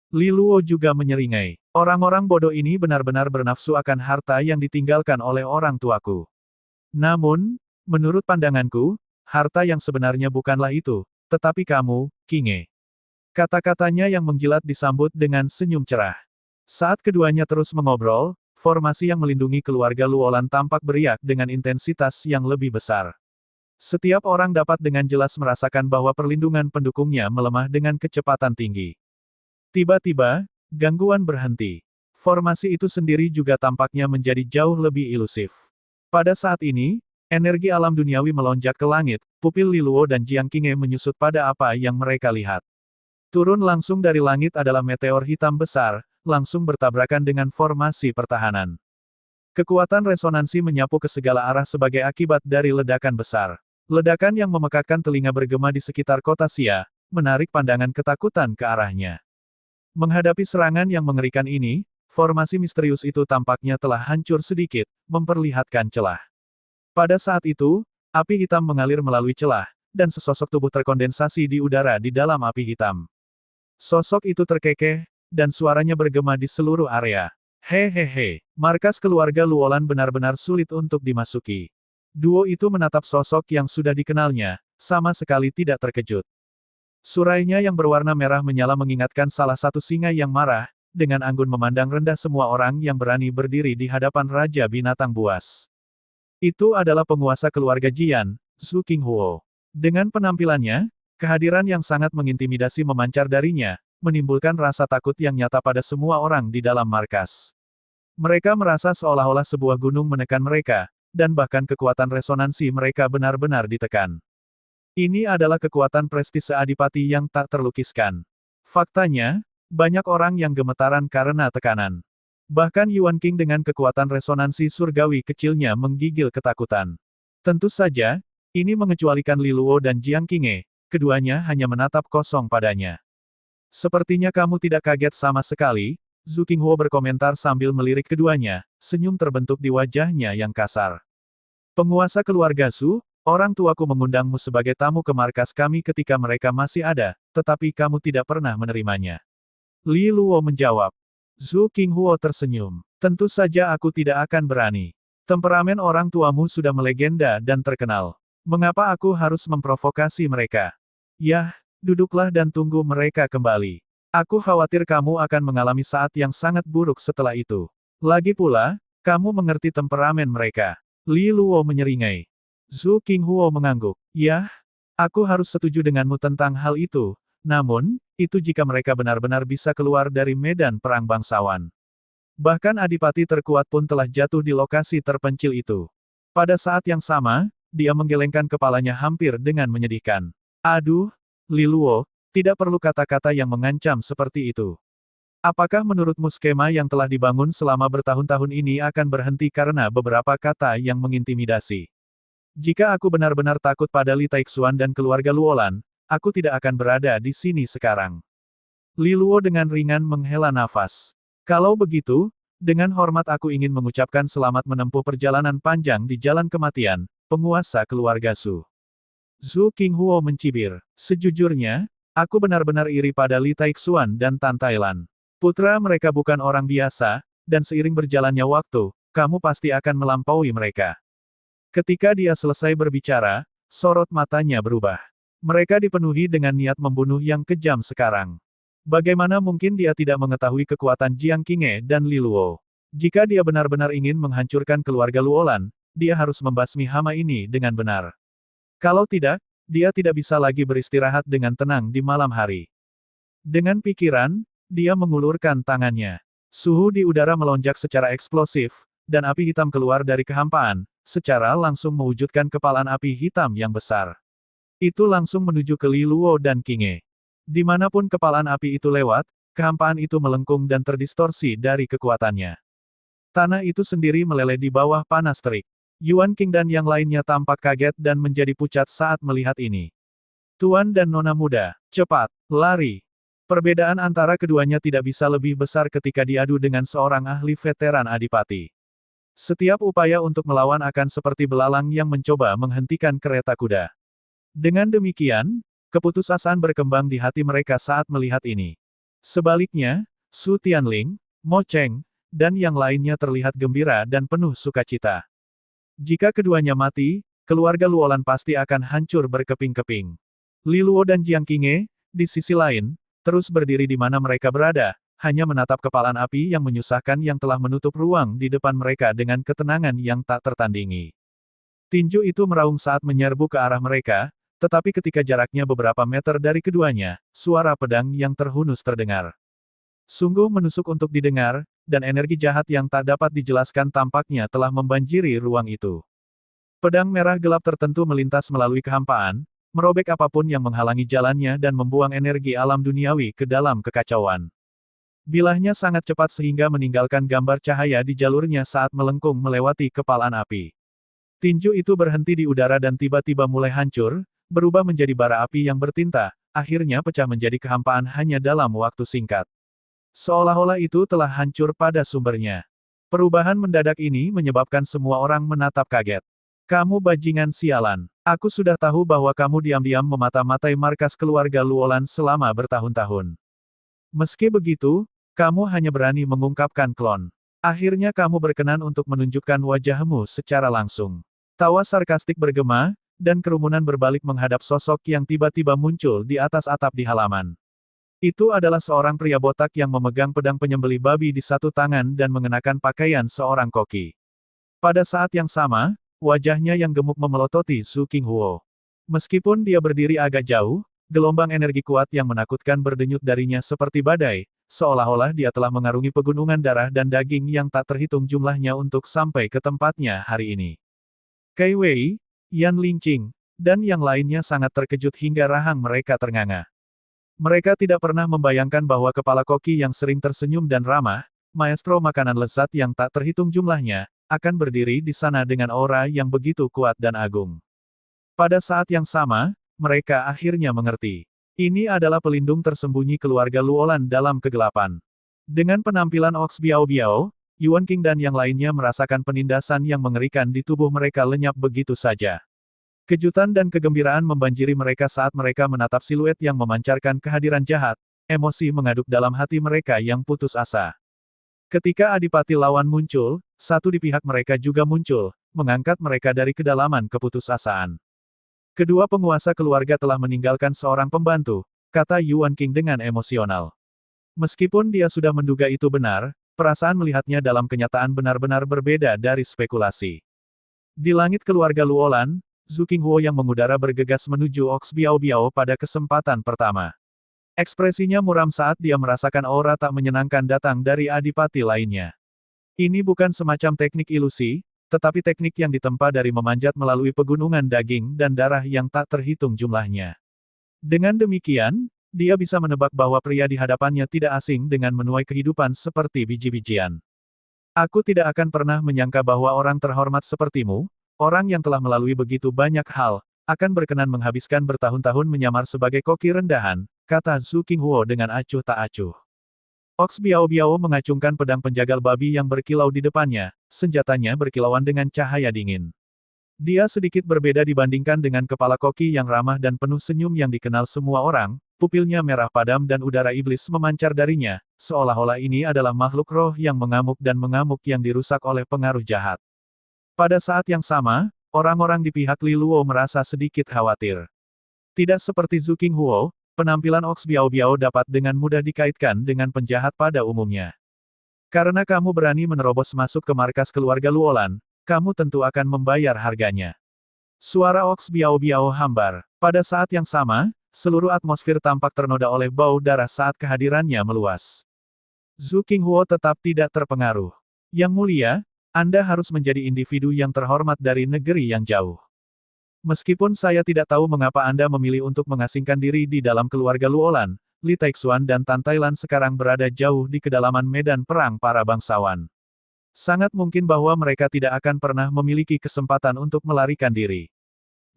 Li Luo juga menyeringai. Orang-orang bodoh ini benar-benar bernafsu akan harta yang ditinggalkan oleh orang tuaku. Namun, Menurut pandanganku, harta yang sebenarnya bukanlah itu, tetapi kamu, Kinge. Kata-katanya yang mengkilat disambut dengan senyum cerah. Saat keduanya terus mengobrol, formasi yang melindungi keluarga Luolan tampak beriak dengan intensitas yang lebih besar. Setiap orang dapat dengan jelas merasakan bahwa perlindungan pendukungnya melemah dengan kecepatan tinggi. Tiba-tiba, gangguan berhenti. Formasi itu sendiri juga tampaknya menjadi jauh lebih ilusif. Pada saat ini, energi alam duniawi melonjak ke langit, pupil Li Luo dan Jiang Qinghe menyusut pada apa yang mereka lihat. Turun langsung dari langit adalah meteor hitam besar, langsung bertabrakan dengan formasi pertahanan. Kekuatan resonansi menyapu ke segala arah sebagai akibat dari ledakan besar. Ledakan yang memekakkan telinga bergema di sekitar kota Xia, menarik pandangan ketakutan ke arahnya. Menghadapi serangan yang mengerikan ini, formasi misterius itu tampaknya telah hancur sedikit, memperlihatkan celah. Pada saat itu, api hitam mengalir melalui celah, dan sesosok tubuh terkondensasi di udara di dalam api hitam. Sosok itu terkekeh, dan suaranya bergema di seluruh area. Hehehe, markas keluarga Luolan benar-benar sulit untuk dimasuki. Duo itu menatap sosok yang sudah dikenalnya, sama sekali tidak terkejut. Surainya yang berwarna merah menyala mengingatkan salah satu singa yang marah, dengan anggun memandang rendah semua orang yang berani berdiri di hadapan Raja Binatang Buas. Itu adalah penguasa keluarga Jian, Zhu Qinghuo. Dengan penampilannya, kehadiran yang sangat mengintimidasi memancar darinya, menimbulkan rasa takut yang nyata pada semua orang di dalam markas. Mereka merasa seolah-olah sebuah gunung menekan mereka, dan bahkan kekuatan resonansi mereka benar-benar ditekan. Ini adalah kekuatan prestise adipati yang tak terlukiskan. Faktanya, banyak orang yang gemetaran karena tekanan. Bahkan Yuan King dengan kekuatan resonansi surgawi kecilnya menggigil ketakutan. Tentu saja, ini mengecualikan Li Luo dan Jiang Qinghe, keduanya hanya menatap kosong padanya. Sepertinya kamu tidak kaget sama sekali, Zhu Qinghuo berkomentar sambil melirik keduanya, senyum terbentuk di wajahnya yang kasar. Penguasa keluarga Zhu, orang tuaku mengundangmu sebagai tamu ke markas kami ketika mereka masih ada, tetapi kamu tidak pernah menerimanya. Li Luo menjawab. Zhu Qinghuo tersenyum. Tentu saja aku tidak akan berani. Temperamen orang tuamu sudah melegenda dan terkenal. Mengapa aku harus memprovokasi mereka? Yah, duduklah dan tunggu mereka kembali. Aku khawatir kamu akan mengalami saat yang sangat buruk setelah itu. Lagi pula, kamu mengerti temperamen mereka. Li Luo menyeringai. Zhu Qinghuo mengangguk. Yah, aku harus setuju denganmu tentang hal itu, namun, itu jika mereka benar-benar bisa keluar dari medan perang bangsawan. Bahkan adipati terkuat pun telah jatuh di lokasi terpencil itu. Pada saat yang sama, dia menggelengkan kepalanya hampir dengan menyedihkan. Aduh, Li Luo, tidak perlu kata-kata yang mengancam seperti itu. Apakah menurutmu skema yang telah dibangun selama bertahun-tahun ini akan berhenti karena beberapa kata yang mengintimidasi? Jika aku benar-benar takut pada Li Taixuan dan keluarga Luolan, aku tidak akan berada di sini sekarang. Li Luo dengan ringan menghela nafas. Kalau begitu, dengan hormat aku ingin mengucapkan selamat menempuh perjalanan panjang di jalan kematian, penguasa keluarga Zhu. Zhu Qinghuo mencibir. Sejujurnya, aku benar-benar iri pada Li Taixuan dan Tan Tailan. Putra mereka bukan orang biasa, dan seiring berjalannya waktu, kamu pasti akan melampaui mereka. Ketika dia selesai berbicara, sorot matanya berubah. Mereka dipenuhi dengan niat membunuh yang kejam sekarang. Bagaimana mungkin dia tidak mengetahui kekuatan Jiang Qinghe dan Li Luo? Jika dia benar-benar ingin menghancurkan keluarga Luolan, dia harus membasmi hama ini dengan benar. Kalau tidak, dia tidak bisa lagi beristirahat dengan tenang di malam hari. Dengan pikiran, dia mengulurkan tangannya. Suhu di udara melonjak secara eksplosif, dan api hitam keluar dari kehampaan, secara langsung mewujudkan kepalan api hitam yang besar. Itu langsung menuju ke Li Luo dan Qinghe. Dimanapun kepalan api itu lewat, kehampaan itu melengkung dan terdistorsi dari kekuatannya. Tanah itu sendiri meleleh di bawah panas terik. Yuan King dan yang lainnya tampak kaget dan menjadi pucat saat melihat ini. Tuan dan Nona muda, cepat, lari. Perbedaan antara keduanya tidak bisa lebih besar ketika diadu dengan seorang ahli veteran adipati. Setiap upaya untuk melawan akan seperti belalang yang mencoba menghentikan kereta kuda. Dengan demikian, keputusasaan berkembang di hati mereka saat melihat ini. Sebaliknya, Su Tianling, Mo Cheng, dan yang lainnya terlihat gembira dan penuh sukacita. Jika keduanya mati, keluarga Luolan pasti akan hancur berkeping-keping. Li Luo dan Jiang Qinghe, di sisi lain, terus berdiri di mana mereka berada, hanya menatap kepalan api yang menyusahkan yang telah menutup ruang di depan mereka dengan ketenangan yang tak tertandingi. Tinju itu meraung saat menyerbu ke arah mereka, tetapi ketika jaraknya beberapa meter dari keduanya, suara pedang yang terhunus terdengar. Sungguh menusuk untuk didengar, dan energi jahat yang tak dapat dijelaskan tampaknya telah membanjiri ruang itu. Pedang merah gelap tertentu melintas melalui kehampaan, merobek apapun yang menghalangi jalannya dan membuang energi alam duniawi ke dalam kekacauan. Bilahnya sangat cepat sehingga meninggalkan gambar cahaya di jalurnya saat melengkung melewati kepalan api. Tinju itu berhenti di udara dan tiba-tiba mulai hancur, berubah menjadi bara api yang bertinta, akhirnya pecah menjadi kehampaan hanya dalam waktu singkat. Seolah-olah itu telah hancur pada sumbernya. Perubahan mendadak ini menyebabkan semua orang menatap kaget. Kamu bajingan sialan. Aku sudah tahu bahwa kamu diam-diam memata-matai markas keluarga Luolan selama bertahun-tahun. Meski begitu, kamu hanya berani mengungkapkan klon. Akhirnya kamu berkenan untuk menunjukkan wajahmu secara langsung. Tawa sarkastik bergema, dan kerumunan berbalik menghadap sosok yang tiba-tiba muncul di atas atap di halaman. Itu adalah seorang pria botak yang memegang pedang penyembelih babi di satu tangan dan mengenakan pakaian seorang koki. Pada saat yang sama, wajahnya yang gemuk memelototi Zhu Qinghuo. Meskipun dia berdiri agak jauh, gelombang energi kuat yang menakutkan berdenyut darinya seperti badai, seolah-olah dia telah mengarungi pegunungan darah dan daging yang tak terhitung jumlahnya untuk sampai ke tempatnya hari ini. Kai Wei, Yan Lingqing, dan yang lainnya sangat terkejut hingga rahang mereka ternganga. Mereka tidak pernah membayangkan bahwa kepala koki yang sering tersenyum dan ramah, maestro makanan lezat yang tak terhitung jumlahnya, akan berdiri di sana dengan aura yang begitu kuat dan agung. Pada saat yang sama, mereka akhirnya mengerti. Ini adalah pelindung tersembunyi keluarga Luolan dalam kegelapan. Dengan penampilan Ox Biao Biao, Yuan King dan yang lainnya merasakan penindasan yang mengerikan di tubuh mereka lenyap begitu saja. Kejutan dan kegembiraan membanjiri mereka saat mereka menatap siluet yang memancarkan kehadiran jahat, emosi mengaduk dalam hati mereka yang putus asa. Ketika Adipati lawan muncul, satu di pihak mereka juga muncul, mengangkat mereka dari kedalaman keputusasaan. Kedua penguasa keluarga telah meninggalkan seorang pembantu, kata Yuan King dengan emosional. Meskipun dia sudah menduga itu benar, perasaan melihatnya dalam kenyataan benar-benar berbeda dari spekulasi. Di langit keluarga Luolan, Zhu Qinghuo yang mengudara bergegas menuju Ox Biao Biao pada kesempatan pertama. Ekspresinya muram saat dia merasakan aura tak menyenangkan datang dari adipati lainnya. Ini bukan semacam teknik ilusi, tetapi teknik yang ditempa dari memanjat melalui pegunungan daging dan darah yang tak terhitung jumlahnya. Dengan demikian, dia bisa menebak bahwa pria di hadapannya tidak asing dengan menuai kehidupan seperti biji-bijian. Aku tidak akan pernah menyangka bahwa orang terhormat sepertimu, orang yang telah melalui begitu banyak hal, akan berkenan menghabiskan bertahun-tahun menyamar sebagai koki rendahan, kata Zhu Qinghuo dengan acuh tak acuh. Ox Biao Biao mengacungkan pedang penjagal babi yang berkilau di depannya, senjatanya berkilauan dengan cahaya dingin. Dia sedikit berbeda dibandingkan dengan kepala koki yang ramah dan penuh senyum yang dikenal semua orang, pupilnya merah padam dan udara iblis memancar darinya, seolah-olah ini adalah makhluk roh yang mengamuk dan mengamuk yang dirusak oleh pengaruh jahat. Pada saat yang sama, orang-orang di pihak Li Luo merasa sedikit khawatir. Tidak seperti Zhu Qinghuo, penampilan Ox Biao Biao dapat dengan mudah dikaitkan dengan penjahat pada umumnya. Karena kamu berani menerobos masuk ke markas keluarga Luolan, kamu tentu akan membayar harganya. Suara Ox Biao Biao hambar. Pada saat yang sama, seluruh atmosfer tampak ternoda oleh bau darah saat kehadirannya meluas. Zhu Qinghuo tetap tidak terpengaruh. Yang mulia, Anda harus menjadi individu yang terhormat dari negeri yang jauh. Meskipun saya tidak tahu mengapa Anda memilih untuk mengasingkan diri di dalam keluarga Luolan, Li Taixuan dan Tan Tailan sekarang berada jauh di kedalaman medan perang para bangsawan. Sangat mungkin bahwa mereka tidak akan pernah memiliki kesempatan untuk melarikan diri.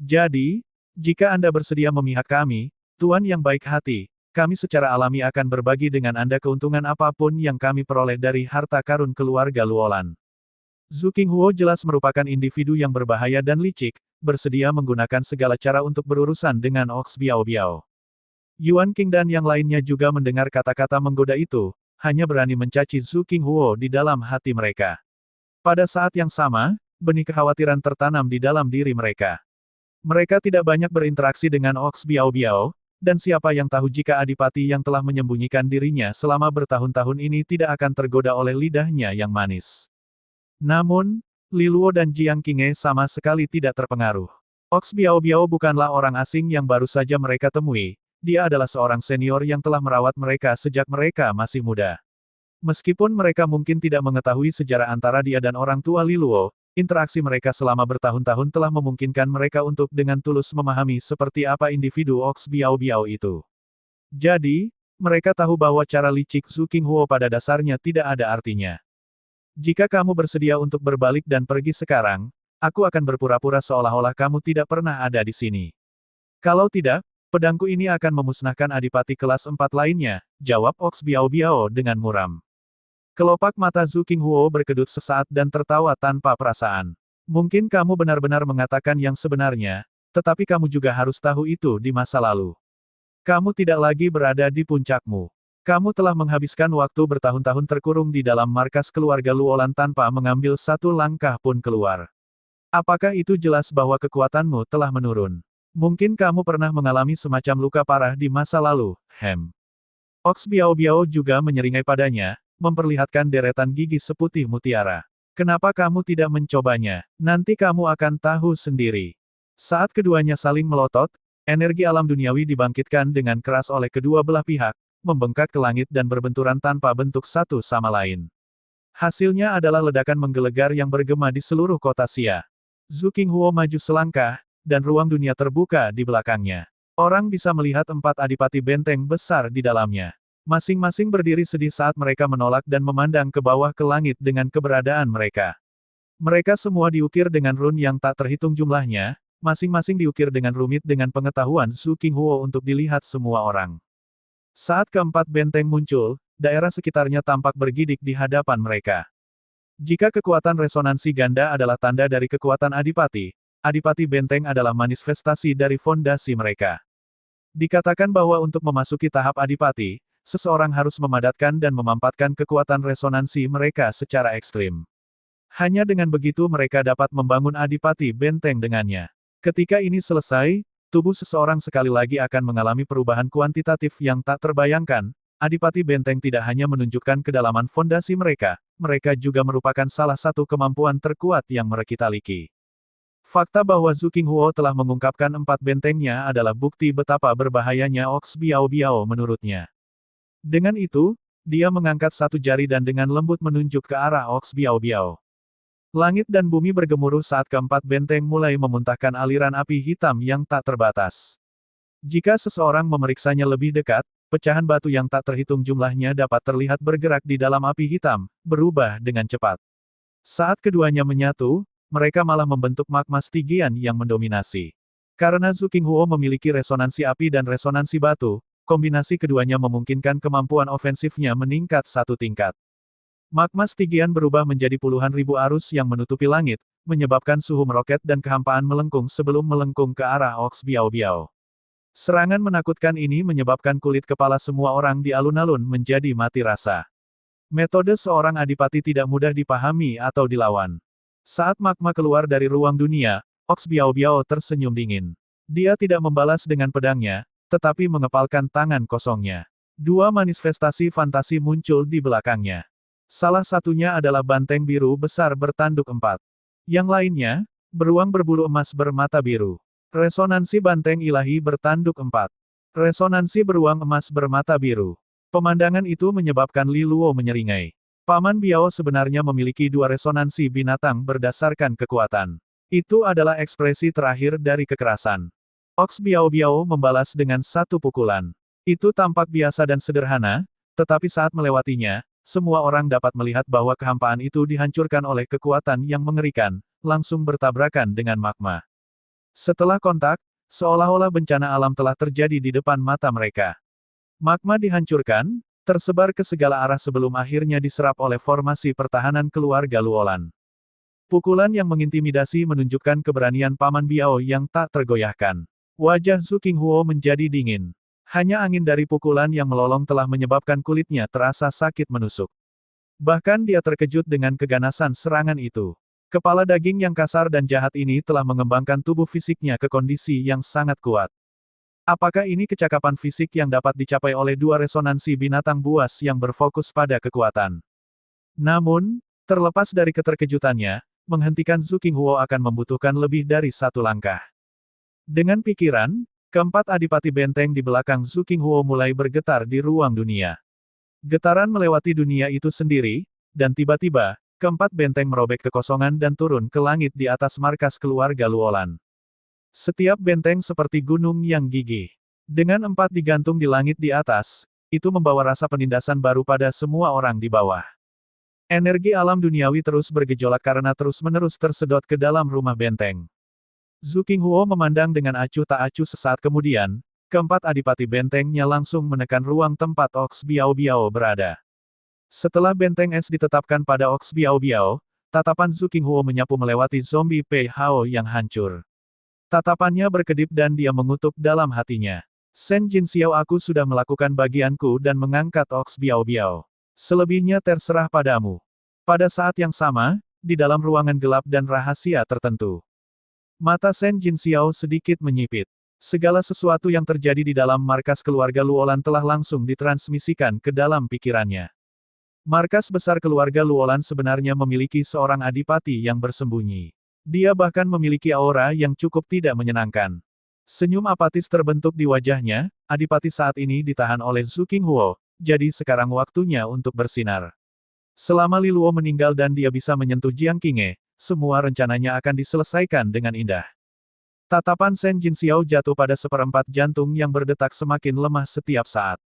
Jadi, jika Anda bersedia memihak kami, Tuan yang baik hati, kami secara alami akan berbagi dengan Anda keuntungan apapun yang kami peroleh dari harta karun keluarga Luolan. Zhu Qinghuo jelas merupakan individu yang berbahaya dan licik, bersedia menggunakan segala cara untuk berurusan dengan Ox Biao Biao. Yuan King dan yang lainnya juga mendengar kata-kata menggoda itu, hanya berani mencaci Zhu Qinghuo di dalam hati mereka. Pada saat yang sama, benih kekhawatiran tertanam di dalam diri mereka. Mereka tidak banyak berinteraksi dengan Ox Biao Biao, dan siapa yang tahu jika adipati yang telah menyembunyikan dirinya selama bertahun-tahun ini tidak akan tergoda oleh lidahnya yang manis. Namun, Li Luo dan Jiang Qinghe sama sekali tidak terpengaruh. Ox Biao Biao bukanlah orang asing yang baru saja mereka temui, dia adalah seorang senior yang telah merawat mereka sejak mereka masih muda. Meskipun mereka mungkin tidak mengetahui sejarah antara dia dan orang tua Li Luo, interaksi mereka selama bertahun-tahun telah memungkinkan mereka untuk dengan tulus memahami seperti apa individu Ox Biao Biao itu. Jadi, mereka tahu bahwa cara licik Zhu Qinghuo pada dasarnya tidak ada artinya. Jika kamu bersedia untuk berbalik dan pergi sekarang, aku akan berpura-pura seolah-olah kamu tidak pernah ada di sini. Kalau tidak, pedangku ini akan memusnahkan adipati kelas 4 lainnya, jawab Ox Biao Biao dengan muram. Kelopak mata Zhu Qinghuo berkedut sesaat dan tertawa tanpa perasaan. Mungkin kamu benar-benar mengatakan yang sebenarnya, tetapi kamu juga harus tahu itu di masa lalu. Kamu tidak lagi berada di puncakmu. Kamu telah menghabiskan waktu bertahun-tahun terkurung di dalam markas keluarga Luolan tanpa mengambil satu langkah pun keluar. Apakah itu jelas bahwa kekuatanmu telah menurun? Mungkin kamu pernah mengalami semacam luka parah di masa lalu, Ox Biao Biao juga menyeringai padanya, memperlihatkan deretan gigi seputih mutiara. Kenapa kamu tidak mencobanya? Nanti kamu akan tahu sendiri. Saat keduanya saling melotot, energi alam duniawi dibangkitkan dengan keras oleh kedua belah pihak, membengkak ke langit dan berbenturan tanpa bentuk satu sama lain. Hasilnya adalah ledakan menggelegar yang bergema di seluruh kota Xia. Zhu Qinghuo maju selangkah, dan ruang dunia terbuka di belakangnya. Orang bisa melihat 4 adipati benteng besar di dalamnya. Masing-masing berdiri sedih saat mereka menolak dan memandang ke bawah ke langit dengan keberadaan mereka. Mereka semua diukir dengan run yang tak terhitung jumlahnya, masing-masing diukir dengan rumit dengan pengetahuan Zhu Qinghuo untuk dilihat semua orang. Saat keempat benteng muncul, daerah sekitarnya tampak bergidik di hadapan mereka. Jika kekuatan resonansi ganda adalah tanda dari kekuatan adipati, adipati benteng adalah manifestasi dari fondasi mereka. Dikatakan bahwa untuk memasuki tahap adipati, seseorang harus memadatkan dan memampatkan kekuatan resonansi mereka secara ekstrim. Hanya dengan begitu mereka dapat membangun adipati benteng dengannya. Ketika ini selesai, tubuh seseorang sekali lagi akan mengalami perubahan kuantitatif yang tak terbayangkan. Adipati benteng tidak hanya menunjukkan kedalaman fondasi mereka, mereka juga merupakan salah satu kemampuan terkuat yang mereka miliki. Fakta bahwa Zhu Qinghuo telah mengungkapkan 4 bentengnya adalah bukti betapa berbahayanya Ox Biao Biao menurutnya. Dengan itu, dia mengangkat satu jari dan dengan lembut menunjuk ke arah Ox Biao Biao. Langit dan bumi bergemuruh saat keempat benteng mulai memuntahkan aliran api hitam yang tak terbatas. Jika seseorang memeriksanya lebih dekat, pecahan batu yang tak terhitung jumlahnya dapat terlihat bergerak di dalam api hitam, berubah dengan cepat. Saat keduanya menyatu, mereka malah membentuk magma Stygian yang mendominasi. Karena Zhu Qinghuo memiliki resonansi api dan resonansi batu, kombinasi keduanya memungkinkan kemampuan ofensifnya meningkat satu tingkat. Magma Stygian berubah menjadi puluhan ribu arus yang menutupi langit, menyebabkan suhu meroket dan kehampaan melengkung sebelum melengkung ke arah Ox Biao Biao. Serangan menakutkan ini menyebabkan kulit kepala semua orang di alun-alun menjadi mati rasa. Metode seorang adipati tidak mudah dipahami atau dilawan. Saat magma keluar dari ruang dunia, Ox Biao Biao tersenyum dingin. Dia tidak membalas dengan pedangnya, tetapi mengepalkan tangan kosongnya. Dua manifestasi fantasi muncul di belakangnya. Salah satunya adalah banteng biru besar bertanduk 4. Yang lainnya, beruang berbulu emas bermata biru. Resonansi banteng ilahi bertanduk 4. Resonansi beruang emas bermata biru. Pemandangan itu menyebabkan Li Luo menyeringai. Paman Biao sebenarnya memiliki 2 resonansi binatang berdasarkan kekuatan. Itu adalah ekspresi terakhir dari kekerasan. Ox Biao Biao membalas dengan 1 pukulan. Itu tampak biasa dan sederhana, tetapi saat melewatinya, semua orang dapat melihat bahwa kehampaan itu dihancurkan oleh kekuatan yang mengerikan, langsung bertabrakan dengan magma. Setelah kontak, seolah-olah bencana alam telah terjadi di depan mata mereka. Magma dihancurkan, tersebar ke segala arah sebelum akhirnya diserap oleh formasi pertahanan keluarga Luolan. Pukulan yang mengintimidasi menunjukkan keberanian Paman Biao yang tak tergoyahkan. Wajah Zhu Qinghuo menjadi dingin. Hanya angin dari pukulan yang melolong telah menyebabkan kulitnya terasa sakit menusuk. Bahkan dia terkejut dengan keganasan serangan itu. Kepala daging yang kasar dan jahat ini telah mengembangkan tubuh fisiknya ke kondisi yang sangat kuat. Apakah ini kecakapan fisik yang dapat dicapai oleh dua resonansi binatang buas yang berfokus pada kekuatan? Namun, terlepas dari keterkejutannya, menghentikan Zhu Qinghuo akan membutuhkan lebih dari satu langkah. Dengan pikiran, keempat adipati benteng di belakang Zhu Qinghuo mulai bergetar di ruang dunia. Getaran melewati dunia itu sendiri, dan tiba-tiba, keempat benteng merobek kekosongan dan turun ke langit di atas markas keluarga Luolan. Setiap benteng seperti gunung yang gigih. Dengan empat digantung di langit di atas, itu membawa rasa penindasan baru pada semua orang di bawah. Energi alam duniawi terus bergejolak karena terus-menerus tersedot ke dalam rumah benteng. Zhu Qinghuo memandang dengan acuh tak acuh sesaat kemudian, keempat adipati bentengnya langsung menekan ruang tempat Ox Biao Biao berada. Setelah benteng es ditetapkan pada Ox Biao Biao, tatapan Zhu Qinghuo menyapu melewati zombie Pei Hao yang hancur. Tatapannya berkedip dan dia mengutuk dalam hatinya. Shen Jinxiao, aku sudah melakukan bagianku dan mengangkat Ox Biao Biao. Selebihnya terserah padamu. Pada saat yang sama, di dalam ruangan gelap dan rahasia tertentu. Mata Shen Jinxiao sedikit menyipit. Segala sesuatu yang terjadi di dalam markas keluarga Luolan telah langsung ditransmisikan ke dalam pikirannya. Markas besar keluarga Luolan sebenarnya memiliki seorang adipati yang bersembunyi. Dia bahkan memiliki aura yang cukup tidak menyenangkan. Senyum apatis terbentuk di wajahnya, adipati saat ini ditahan oleh Zhu Qinghuo, jadi sekarang waktunya untuk bersinar. Selama Li Luo meninggal dan dia bisa menyentuh Jiang Qinghe, semua rencananya akan diselesaikan dengan indah. Tatapan Shen Jinxiao jatuh pada seperempat jantung yang berdetak semakin lemah setiap saat.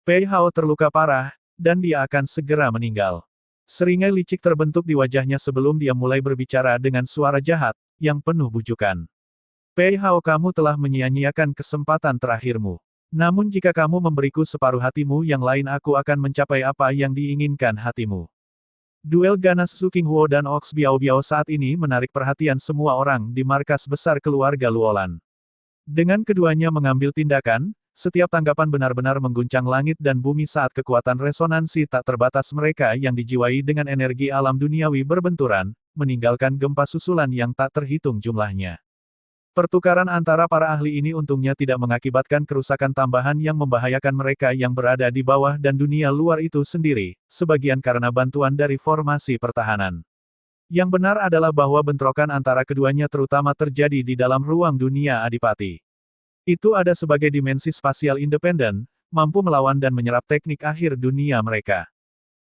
Pei Hao terluka parah, dan dia akan segera meninggal. Seringai licik terbentuk di wajahnya sebelum dia mulai berbicara dengan suara jahat, yang penuh bujukan. Pei Hao, kamu telah menyia-nyiakan kesempatan terakhirmu. Namun jika kamu memberiku separuh hatimu yang lain, aku akan mencapai apa yang diinginkan hatimu. Duel ganas Zhu Qinghuo dan Ox Biao Biao saat ini menarik perhatian semua orang di markas besar keluarga Luolan. Dengan keduanya mengambil tindakan, setiap tanggapan benar-benar mengguncang langit dan bumi saat kekuatan resonansi tak terbatas mereka yang dijiwai dengan energi alam duniawi berbenturan, meninggalkan gempa susulan yang tak terhitung jumlahnya. Pertukaran antara para ahli ini untungnya tidak mengakibatkan kerusakan tambahan yang membahayakan mereka yang berada di bawah dan dunia luar itu sendiri, sebagian karena bantuan dari formasi pertahanan. Yang benar adalah bahwa bentrokan antara keduanya terutama terjadi di dalam ruang dunia adipati. Itu ada sebagai dimensi spasial independen, mampu melawan dan menyerap teknik akhir dunia mereka.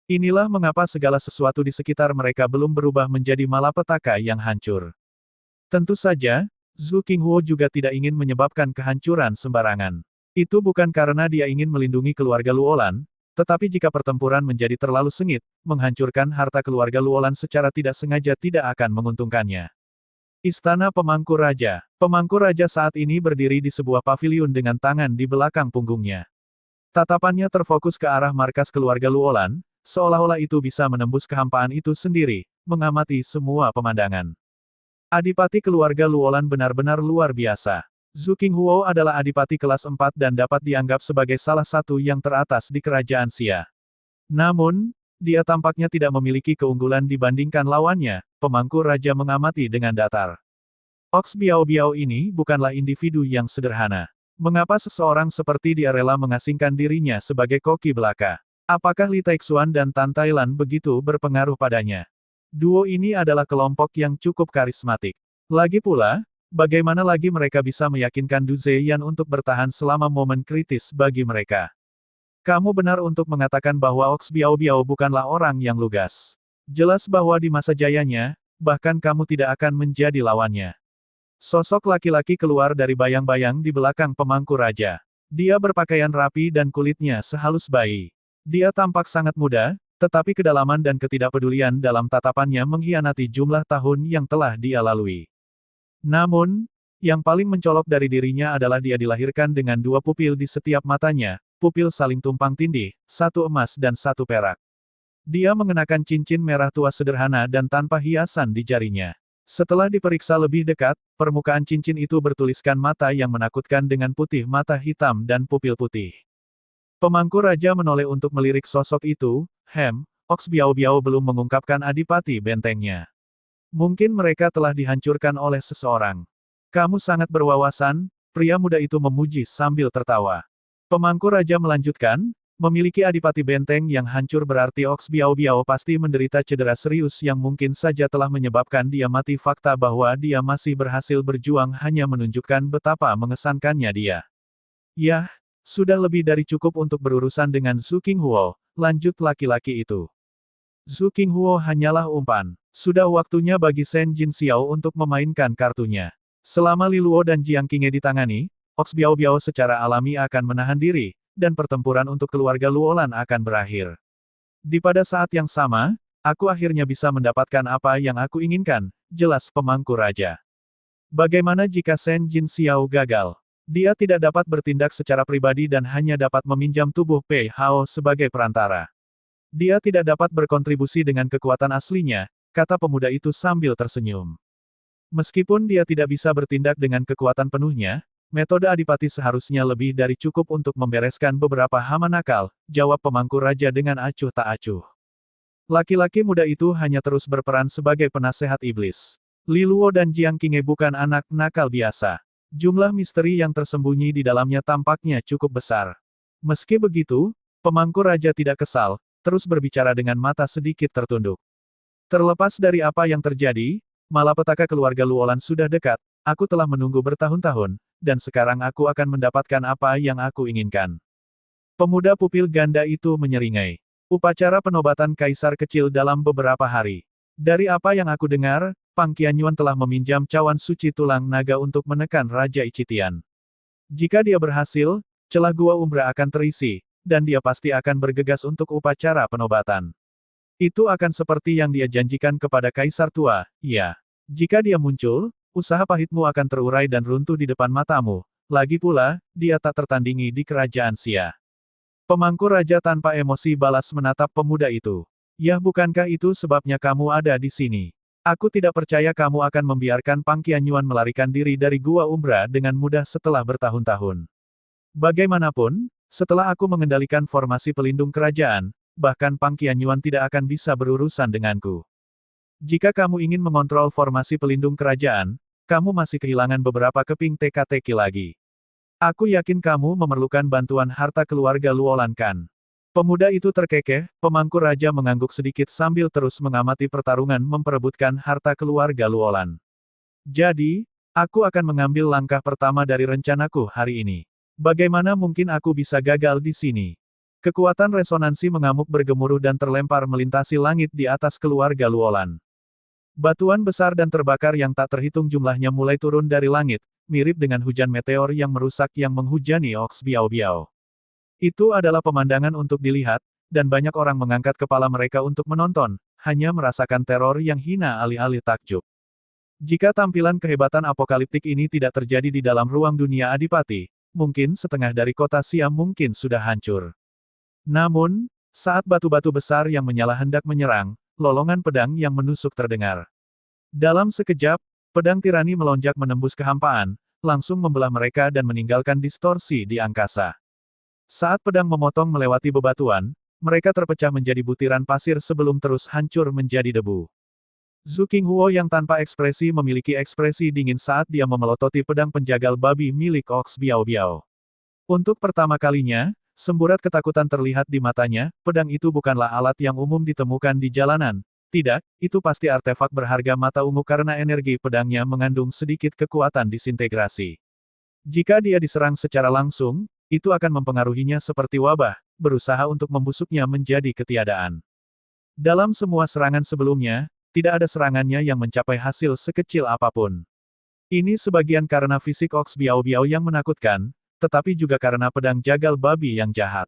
Inilah mengapa segala sesuatu di sekitar mereka belum berubah menjadi malapetaka yang hancur. Tentu saja, Zhu Qinghuo juga tidak ingin menyebabkan kehancuran sembarangan. Itu bukan karena dia ingin melindungi keluarga Luolan, tetapi jika pertempuran menjadi terlalu sengit, menghancurkan harta keluarga Luolan secara tidak sengaja tidak akan menguntungkannya. Istana Pemangku Raja. Pemangku Raja saat ini berdiri di sebuah paviliun dengan tangan di belakang punggungnya. Tatapannya terfokus ke arah markas keluarga Luolan, seolah-olah itu bisa menembus kehampaan itu sendiri, mengamati semua pemandangan. Adipati keluarga Luolan benar-benar luar biasa. Zhu Qinghuo adalah adipati kelas 4 dan dapat dianggap sebagai salah satu yang teratas di kerajaan Xia. Namun, dia tampaknya tidak memiliki keunggulan dibandingkan lawannya, pemangku raja mengamati dengan datar. Ox Biao Biao ini bukanlah individu yang sederhana. Mengapa seseorang seperti dia rela mengasingkan dirinya sebagai koki belaka? Apakah Li Taixuan dan Tan Tailan begitu berpengaruh padanya? Duo ini adalah kelompok yang cukup karismatik. Lagi pula, bagaimana lagi mereka bisa meyakinkan Du Zheyan untuk bertahan selama momen kritis bagi mereka? Kamu benar untuk mengatakan bahwa Ox Biao Biao bukanlah orang yang lugas. Jelas bahwa di masa jayanya, bahkan kamu tidak akan menjadi lawannya. Sosok laki-laki keluar dari bayang-bayang di belakang pemangku raja. Dia berpakaian rapi dan kulitnya sehalus bayi. Dia tampak sangat muda, tetapi kedalaman dan ketidakpedulian dalam tatapannya mengkhianati jumlah tahun yang telah dia lalui. Namun, yang paling mencolok dari dirinya adalah dia dilahirkan dengan dua pupil di setiap matanya, pupil saling tumpang tindih, satu emas dan satu perak. Dia mengenakan cincin merah tua sederhana dan tanpa hiasan di jarinya. Setelah diperiksa lebih dekat, permukaan cincin itu bertuliskan mata yang menakutkan dengan putih mata hitam dan pupil putih. Pemangku raja menoleh untuk melirik sosok itu. Ox Biao Biao belum mengungkapkan adipati bentengnya. Mungkin mereka telah dihancurkan oleh seseorang. Kamu sangat berwawasan, pria muda itu memuji sambil tertawa. Pemangku raja melanjutkan, memiliki adipati benteng yang hancur berarti Ox Biao Biao pasti menderita cedera serius yang mungkin saja telah menyebabkan dia mati. Fakta bahwa dia masih berhasil berjuang hanya menunjukkan betapa mengesankannya dia. Yah, sudah lebih dari cukup untuk berurusan dengan Zhu Qinghuo, lanjut laki-laki itu. Zhu Qinghuo hanyalah umpan. Sudah waktunya bagi Shen Jinxiao untuk memainkan kartunya. Selama Li Luo dan Jiang Qinghe ditangani, Ox Biao Biao secara alami akan menahan diri, dan pertempuran untuk keluarga Luolan akan berakhir. Di pada saat yang sama, aku akhirnya bisa mendapatkan apa yang aku inginkan, jelas pemangku raja. Bagaimana jika Shen Jinxiao gagal? Dia tidak dapat bertindak secara pribadi dan hanya dapat meminjam tubuh Pei Hao sebagai perantara. Dia tidak dapat berkontribusi dengan kekuatan aslinya, kata pemuda itu sambil tersenyum. Meskipun dia tidak bisa bertindak dengan kekuatan penuhnya, metode adipati seharusnya lebih dari cukup untuk membereskan beberapa hama nakal, jawab pemangku raja dengan acuh tak acuh. Laki-laki muda itu hanya terus berperan sebagai penasehat iblis. Li Luo dan Jiang Qinghe bukan anak nakal biasa. Jumlah misteri yang tersembunyi di dalamnya tampaknya cukup besar. Meski begitu, pemangku raja tidak kesal, terus berbicara dengan mata sedikit tertunduk. Terlepas dari apa yang terjadi, malapetaka keluarga Luolan sudah dekat, aku telah menunggu bertahun-tahun, dan sekarang aku akan mendapatkan apa yang aku inginkan. Pemuda pupil ganda itu menyeringai. Upacara penobatan kaisar kecil dalam beberapa hari. Dari apa yang aku dengar, Pang Qianyuan telah meminjam cawan suci tulang naga untuk menekan Raja Ichitian. Jika dia berhasil, celah gua umbra akan terisi, dan dia pasti akan bergegas untuk upacara penobatan. Itu akan seperti yang dia janjikan kepada Kaisar Tua, ya. Jika dia muncul, usaha pahitmu akan terurai dan runtuh di depan matamu. Lagi pula, dia tak tertandingi di kerajaan Xia. Pemangku raja tanpa emosi balas menatap pemuda itu. Yah, bukankah itu sebabnya kamu ada di sini? Aku tidak percaya kamu akan membiarkan Pang Qianyuan melarikan diri dari Gua Umbra dengan mudah setelah bertahun-tahun. Bagaimanapun, setelah aku mengendalikan formasi pelindung kerajaan, bahkan Pang Qianyuan tidak akan bisa berurusan denganku. Jika kamu ingin mengontrol formasi pelindung kerajaan, kamu masih kehilangan beberapa keping teka-teki lagi. Aku yakin kamu memerlukan bantuan harta keluarga Luolan kan? Pemuda itu terkekeh, pemangku raja mengangguk sedikit sambil terus mengamati pertarungan memperebutkan harta keluarga Luolan. Jadi, aku akan mengambil langkah pertama dari rencanaku hari ini. Bagaimana mungkin aku bisa gagal di sini? Kekuatan resonansi mengamuk bergemuruh dan terlempar melintasi langit di atas keluarga Luolan. Batuan besar dan terbakar yang tak terhitung jumlahnya mulai turun dari langit, mirip dengan hujan meteor yang merusak yang menghujani Ox Biao Biao. Itu adalah pemandangan untuk dilihat, dan banyak orang mengangkat kepala mereka untuk menonton, hanya merasakan teror yang hina alih-alih takjub. Jika tampilan kehebatan apokaliptik ini tidak terjadi di dalam ruang dunia adipati, mungkin setengah dari kota Siam mungkin sudah hancur. Namun, saat batu-batu besar yang menyala hendak menyerang, lolongan pedang yang menusuk terdengar. Dalam sekejap, pedang tirani melonjak menembus kehampaan, langsung membelah mereka dan meninggalkan distorsi di angkasa. Saat pedang memotong melewati bebatuan, mereka terpecah menjadi butiran pasir sebelum terus hancur menjadi debu. Zhu Qinghuo yang tanpa ekspresi memiliki ekspresi dingin saat dia memelototi pedang penjagal babi milik Ox Biao Biao. Untuk pertama kalinya, semburat ketakutan terlihat di matanya, pedang itu bukanlah alat yang umum ditemukan di jalanan. Tidak, itu pasti artefak berharga mata ungu karena energi pedangnya mengandung sedikit kekuatan disintegrasi. Jika dia diserang secara langsung, itu akan mempengaruhinya seperti wabah, berusaha untuk membusuknya menjadi ketiadaan. Dalam semua serangan sebelumnya, tidak ada serangannya yang mencapai hasil sekecil apapun. Ini sebagian karena fisik Ox Biao Biao yang menakutkan, tetapi juga karena pedang jagal babi yang jahat.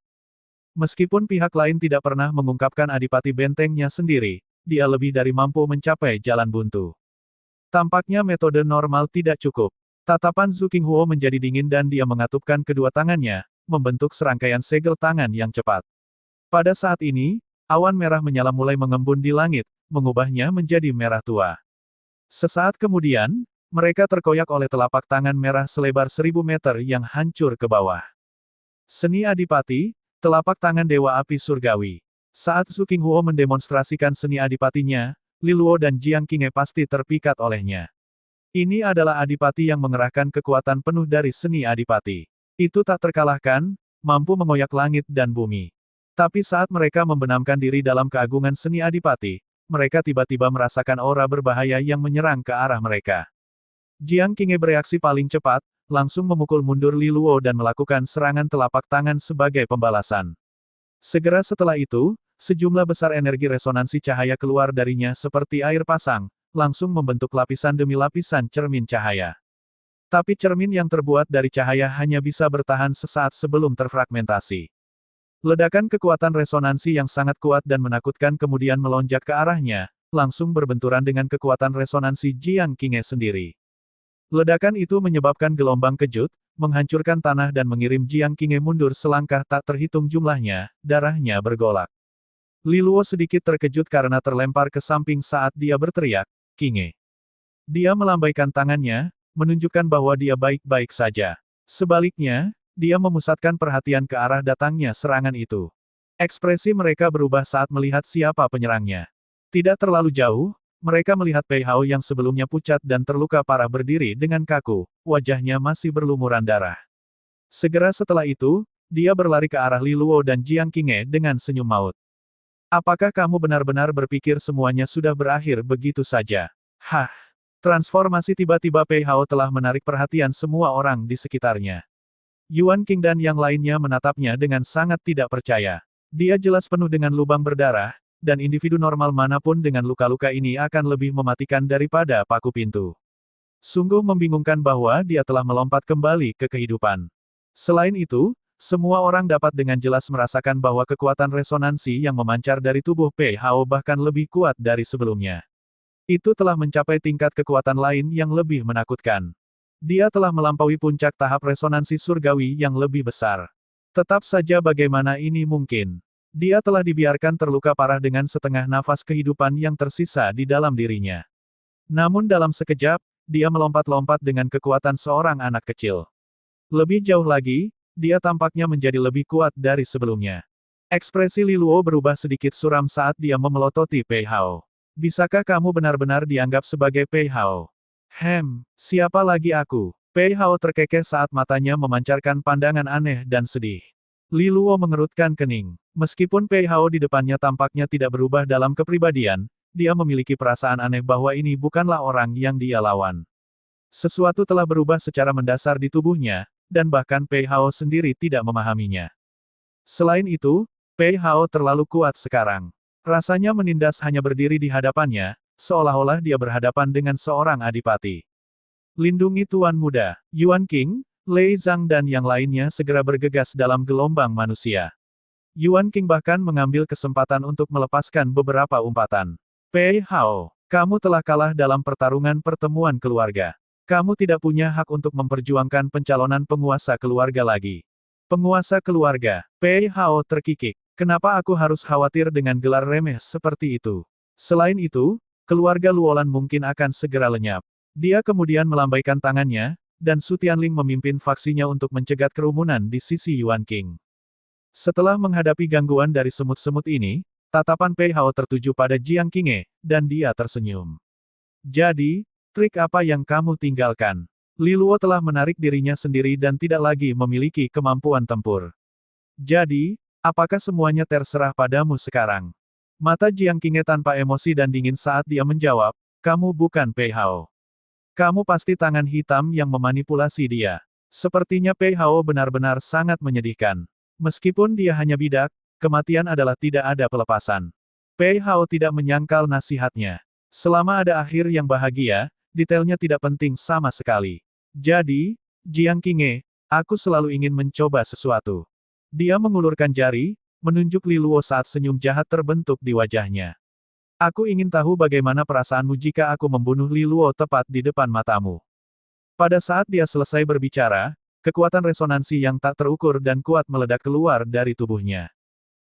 Meskipun pihak lain tidak pernah mengungkapkan adipati bentengnya sendiri, dia lebih dari mampu mencapai jalan buntu. Tampaknya metode normal tidak cukup. Tatapan Zhu Qinghuo menjadi dingin dan dia mengatupkan kedua tangannya, membentuk serangkaian segel tangan yang cepat. Pada saat ini, awan merah menyala mulai mengembun di langit, mengubahnya menjadi merah tua. Sesaat kemudian, mereka terkoyak oleh telapak tangan merah selebar 1000 meter yang hancur ke bawah. Seni Adipati, telapak tangan Dewa Api Surgawi. Saat Zhu Qinghuo mendemonstrasikan seni adipatinya, Li Luo dan Jiang Qinghe pasti terpikat olehnya. Ini adalah adipati yang mengerahkan kekuatan penuh dari seni adipati. Itu tak terkalahkan, mampu mengoyak langit dan bumi. Tapi saat mereka membenamkan diri dalam keagungan seni adipati, mereka tiba-tiba merasakan aura berbahaya yang menyerang ke arah mereka. Jiang Qinghe bereaksi paling cepat, langsung memukul mundur Li Luo dan melakukan serangan telapak tangan sebagai pembalasan. Segera setelah itu, sejumlah besar energi resonansi cahaya keluar darinya seperti air pasang, langsung membentuk lapisan demi lapisan cermin cahaya. Tapi cermin yang terbuat dari cahaya hanya bisa bertahan sesaat sebelum terfragmentasi. Ledakan kekuatan resonansi yang sangat kuat dan menakutkan kemudian melonjak ke arahnya, langsung berbenturan dengan kekuatan resonansi Jiang Qinghe sendiri. Ledakan itu menyebabkan gelombang kejut, menghancurkan tanah dan mengirim Jiang Qinghe mundur selangkah tak terhitung jumlahnya, darahnya bergolak. Li Luo sedikit terkejut karena terlempar ke samping saat dia berteriak, "Qinghe." Dia melambaikan tangannya, menunjukkan bahwa dia baik-baik saja. Sebaliknya, dia memusatkan perhatian ke arah datangnya serangan itu. Ekspresi mereka berubah saat melihat siapa penyerangnya. Tidak terlalu jauh, mereka melihat Pei Hao yang sebelumnya pucat dan terluka parah berdiri dengan kaku, wajahnya masih berlumuran darah. Segera setelah itu, dia berlari ke arah Li Luo dan Jiang Qinghe dengan senyum maut. "Apakah kamu benar-benar berpikir semuanya sudah berakhir begitu saja?" Hah! Transformasi tiba-tiba Pei Hao telah menarik perhatian semua orang di sekitarnya. Yuan King dan yang lainnya menatapnya dengan sangat tidak percaya. Dia jelas penuh dengan lubang berdarah, dan individu normal manapun dengan luka-luka ini akan lebih mematikan daripada paku pintu. Sungguh membingungkan bahwa dia telah melompat kembali ke kehidupan. Selain itu, semua orang dapat dengan jelas merasakan bahwa kekuatan resonansi yang memancar dari tubuh Pei Hao bahkan lebih kuat dari sebelumnya. Itu telah mencapai tingkat kekuatan lain yang lebih menakutkan. Dia telah melampaui puncak tahap resonansi surgawi yang lebih besar. Tetap saja bagaimana ini mungkin. Dia telah dibiarkan terluka parah dengan setengah nafas kehidupan yang tersisa di dalam dirinya. Namun dalam sekejap, dia melompat-lompat dengan kekuatan seorang anak kecil. Lebih jauh lagi, dia tampaknya menjadi lebih kuat dari sebelumnya. Ekspresi Li Luo berubah sedikit suram saat dia memelototi Pei Hao. "Bisakah kamu benar-benar dianggap sebagai Pei Hao?" Siapa lagi aku?" Pei Hao terkekeh saat matanya memancarkan pandangan aneh dan sedih. Li Luo mengerutkan kening. Meskipun Pei Hao di depannya tampaknya tidak berubah dalam kepribadian, dia memiliki perasaan aneh bahwa ini bukanlah orang yang dia lawan. Sesuatu telah berubah secara mendasar di tubuhnya, dan bahkan Pei Hao sendiri tidak memahaminya. Selain itu, Pei Hao terlalu kuat sekarang. Rasanya menindas hanya berdiri di hadapannya, seolah-olah dia berhadapan dengan seorang adipati. "Lindungi Tuan Muda." Yuan King, Lei Zhang dan yang lainnya segera bergegas dalam gelombang manusia. Yuan King bahkan mengambil kesempatan untuk melepaskan beberapa umpatan. "Pei Hao, kamu telah kalah dalam pertarungan pertemuan keluarga. Kamu tidak punya hak untuk memperjuangkan pencalonan penguasa keluarga lagi." "Penguasa keluarga?" Pei Hao terkikik. "Kenapa aku harus khawatir dengan gelar remeh seperti itu? Selain itu, keluarga Luolan mungkin akan segera lenyap." Dia kemudian melambaikan tangannya, dan Su Tianling memimpin faksinya untuk mencegat kerumunan di sisi Yuan King. Setelah menghadapi gangguan dari semut-semut ini, tatapan Pei Hao tertuju pada Jiang Qinghe, dan dia tersenyum. "Jadi, trik apa yang kamu tinggalkan?" Li Luo telah menarik dirinya sendiri dan tidak lagi memiliki kemampuan tempur. "Jadi, apakah semuanya terserah padamu sekarang?" Mata Jiang Qinghe tanpa emosi dan dingin saat dia menjawab, "Kamu bukan Pei Hao. Kamu pasti tangan hitam yang memanipulasi dia." Sepertinya Pei Hao benar-benar sangat menyedihkan. Meskipun dia hanya bidak, kematian adalah tidak ada pelepasan. Pei Hao tidak menyangkal nasihatnya. Selama ada akhir yang bahagia, detailnya tidak penting sama sekali. "Jadi, Jiang Qinghe, aku selalu ingin mencoba sesuatu." Dia mengulurkan jari, menunjuk Li Luo saat senyum jahat terbentuk di wajahnya. "Aku ingin tahu bagaimana perasaanmu jika aku membunuh Li Luo tepat di depan matamu." Pada saat dia selesai berbicara, kekuatan resonansi yang tak terukur dan kuat meledak keluar dari tubuhnya.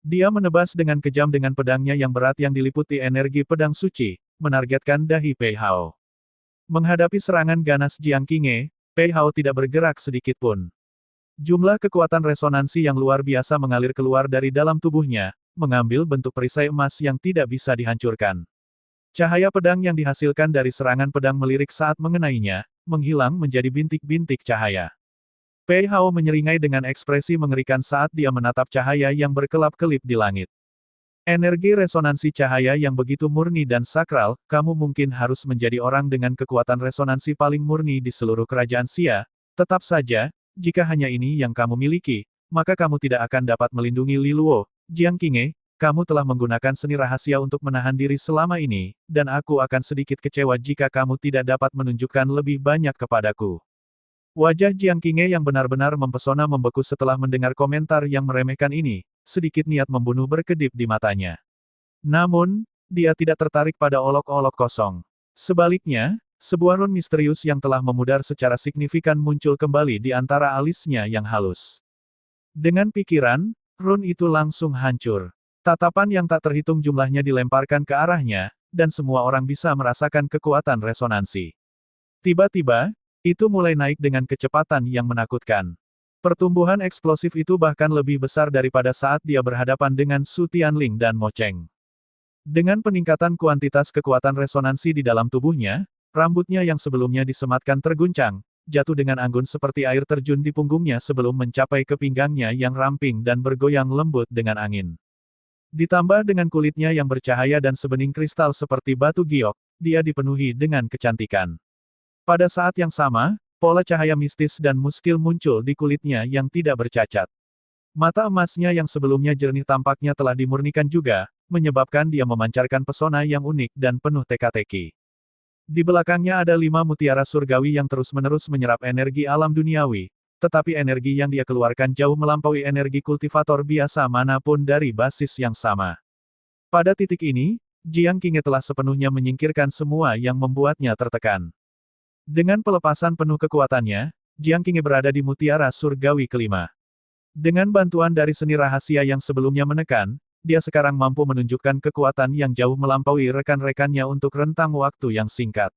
Dia menebas dengan kejam dengan pedangnya yang berat yang diliputi energi pedang suci, menargetkan dahi Pei Hao. Menghadapi serangan ganas Jiang Qinghe, Pei Hao tidak bergerak sedikit pun. Jumlah kekuatan resonansi yang luar biasa mengalir keluar dari dalam tubuhnya, mengambil bentuk perisai emas yang tidak bisa dihancurkan. Cahaya pedang yang dihasilkan dari serangan pedang melirik saat mengenainya, menghilang menjadi bintik-bintik cahaya. Pei Hao menyeringai dengan ekspresi mengerikan saat dia menatap cahaya yang berkelap-kelip di langit. Energi resonansi cahaya yang begitu murni dan sakral, kamu mungkin harus menjadi orang dengan kekuatan resonansi paling murni di seluruh kerajaan Xia. Tetap saja, jika hanya ini yang kamu miliki, maka kamu tidak akan dapat melindungi Li Luo. Jiang Qinghe, kamu telah menggunakan seni rahasia untuk menahan diri selama ini, dan aku akan sedikit kecewa jika kamu tidak dapat menunjukkan lebih banyak kepadaku. Wajah Jiang Qinghe yang benar-benar mempesona membeku setelah mendengar komentar yang meremehkan ini, sedikit niat membunuh berkedip di matanya. Namun, dia tidak tertarik pada olok-olok kosong. Sebaliknya, sebuah rune misterius yang telah memudar secara signifikan muncul kembali di antara alisnya yang halus. Dengan pikiran, rune itu langsung hancur. Tatapan yang tak terhitung jumlahnya dilemparkan ke arahnya, dan semua orang bisa merasakan kekuatan resonansi. Tiba-tiba, itu mulai naik dengan kecepatan yang menakutkan. Pertumbuhan eksplosif itu bahkan lebih besar daripada saat dia berhadapan dengan Su Tianling dan Mo Cheng. Dengan peningkatan kuantitas kekuatan resonansi di dalam tubuhnya, rambutnya yang sebelumnya disematkan terguncang, jatuh dengan anggun seperti air terjun di punggungnya sebelum mencapai ke pinggangnya yang ramping dan bergoyang lembut dengan angin. Ditambah dengan kulitnya yang bercahaya dan sebening kristal seperti batu giok, dia dipenuhi dengan kecantikan. Pada saat yang sama, pola cahaya mistis dan muskil muncul di kulitnya yang tidak bercacat. Mata emasnya yang sebelumnya jernih tampaknya telah dimurnikan juga, menyebabkan dia memancarkan pesona yang unik dan penuh teka-teki. Di belakangnya ada 5 mutiara surgawi yang terus-menerus menyerap energi alam duniawi, tetapi energi yang dia keluarkan jauh melampaui energi kultivator biasa manapun dari basis yang sama. Pada titik ini, Jiang Qinghe telah sepenuhnya menyingkirkan semua yang membuatnya tertekan. Dengan pelepasan penuh kekuatannya, Jiang Qinghe berada di mutiara surgawi kelima. Dengan bantuan dari seni rahasia yang sebelumnya menekan, dia sekarang mampu menunjukkan kekuatan yang jauh melampaui rekan-rekannya untuk rentang waktu yang singkat.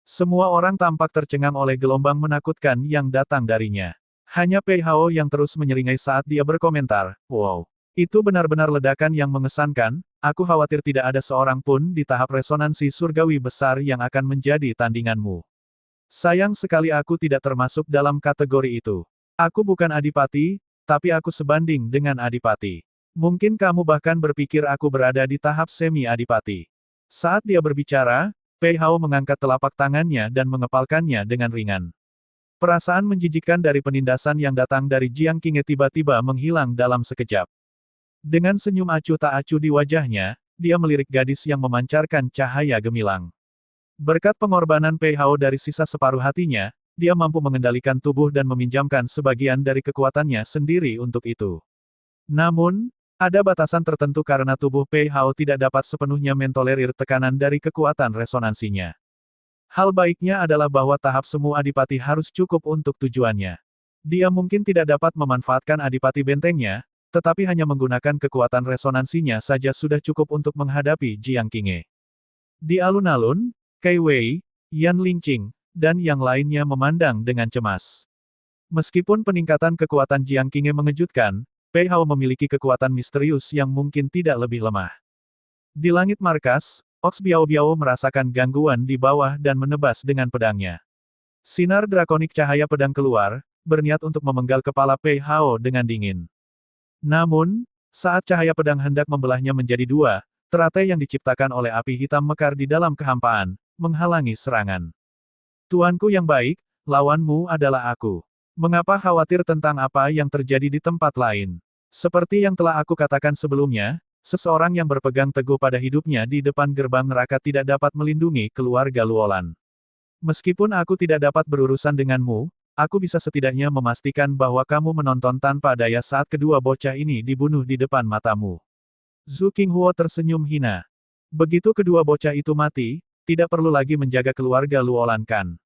Semua orang tampak tercengang oleh gelombang menakutkan yang datang darinya. Hanya Pei Hao yang terus menyeringai saat dia berkomentar, "Wow, itu benar-benar ledakan yang mengesankan, aku khawatir tidak ada seorang pun di tahap resonansi surgawi besar yang akan menjadi tandinganmu. Sayang sekali aku tidak termasuk dalam kategori itu. Aku bukan adipati, tapi aku sebanding dengan adipati. Mungkin kamu bahkan berpikir aku berada di tahap semi-adipati." Saat dia berbicara, Pei Hao mengangkat telapak tangannya dan mengepalkannya dengan ringan. Perasaan menjijikkan dari penindasan yang datang dari Jiang Qinghe tiba-tiba menghilang dalam sekejap. Dengan senyum acuh tak acuh di wajahnya, dia melirik gadis yang memancarkan cahaya gemilang. Berkat pengorbanan Pei Hao dari sisa separuh hatinya, dia mampu mengendalikan tubuh dan meminjamkan sebagian dari kekuatannya sendiri untuk itu. Namun, ada batasan tertentu karena tubuh Pei Hao tidak dapat sepenuhnya mentolerir tekanan dari kekuatan resonansinya. Hal baiknya adalah bahwa tahap semu adipati harus cukup untuk tujuannya. Dia mungkin tidak dapat memanfaatkan adipati bentengnya, tetapi hanya menggunakan kekuatan resonansinya saja sudah cukup untuk menghadapi Jiang Qinghe. Di alun-alun, Kai Wei, Yan Lingqing, dan yang lainnya memandang dengan cemas. Meskipun peningkatan kekuatan Jiang Qinghe mengejutkan, Pei Hao memiliki kekuatan misterius yang mungkin tidak lebih lemah. Di langit markas, Ox Biao Biao merasakan gangguan di bawah dan menebas dengan pedangnya. Sinar drakonik cahaya pedang keluar, berniat untuk memenggal kepala Pei Hao dengan dingin. Namun, saat cahaya pedang hendak membelahnya menjadi dua, teratai yang diciptakan oleh api hitam mekar di dalam kehampaan, menghalangi serangan. "Tuanku yang baik, lawanmu adalah aku. Mengapa khawatir tentang apa yang terjadi di tempat lain? Seperti yang telah aku katakan sebelumnya, seseorang yang berpegang teguh pada hidupnya di depan gerbang neraka tidak dapat melindungi keluarga Luolan. Meskipun aku tidak dapat berurusan denganmu, aku bisa setidaknya memastikan bahwa kamu menonton tanpa daya saat kedua bocah ini dibunuh di depan matamu." Zhu Qinghuo tersenyum hina. Begitu kedua bocah itu mati, tidak perlu lagi menjaga keluarga Luolan kan.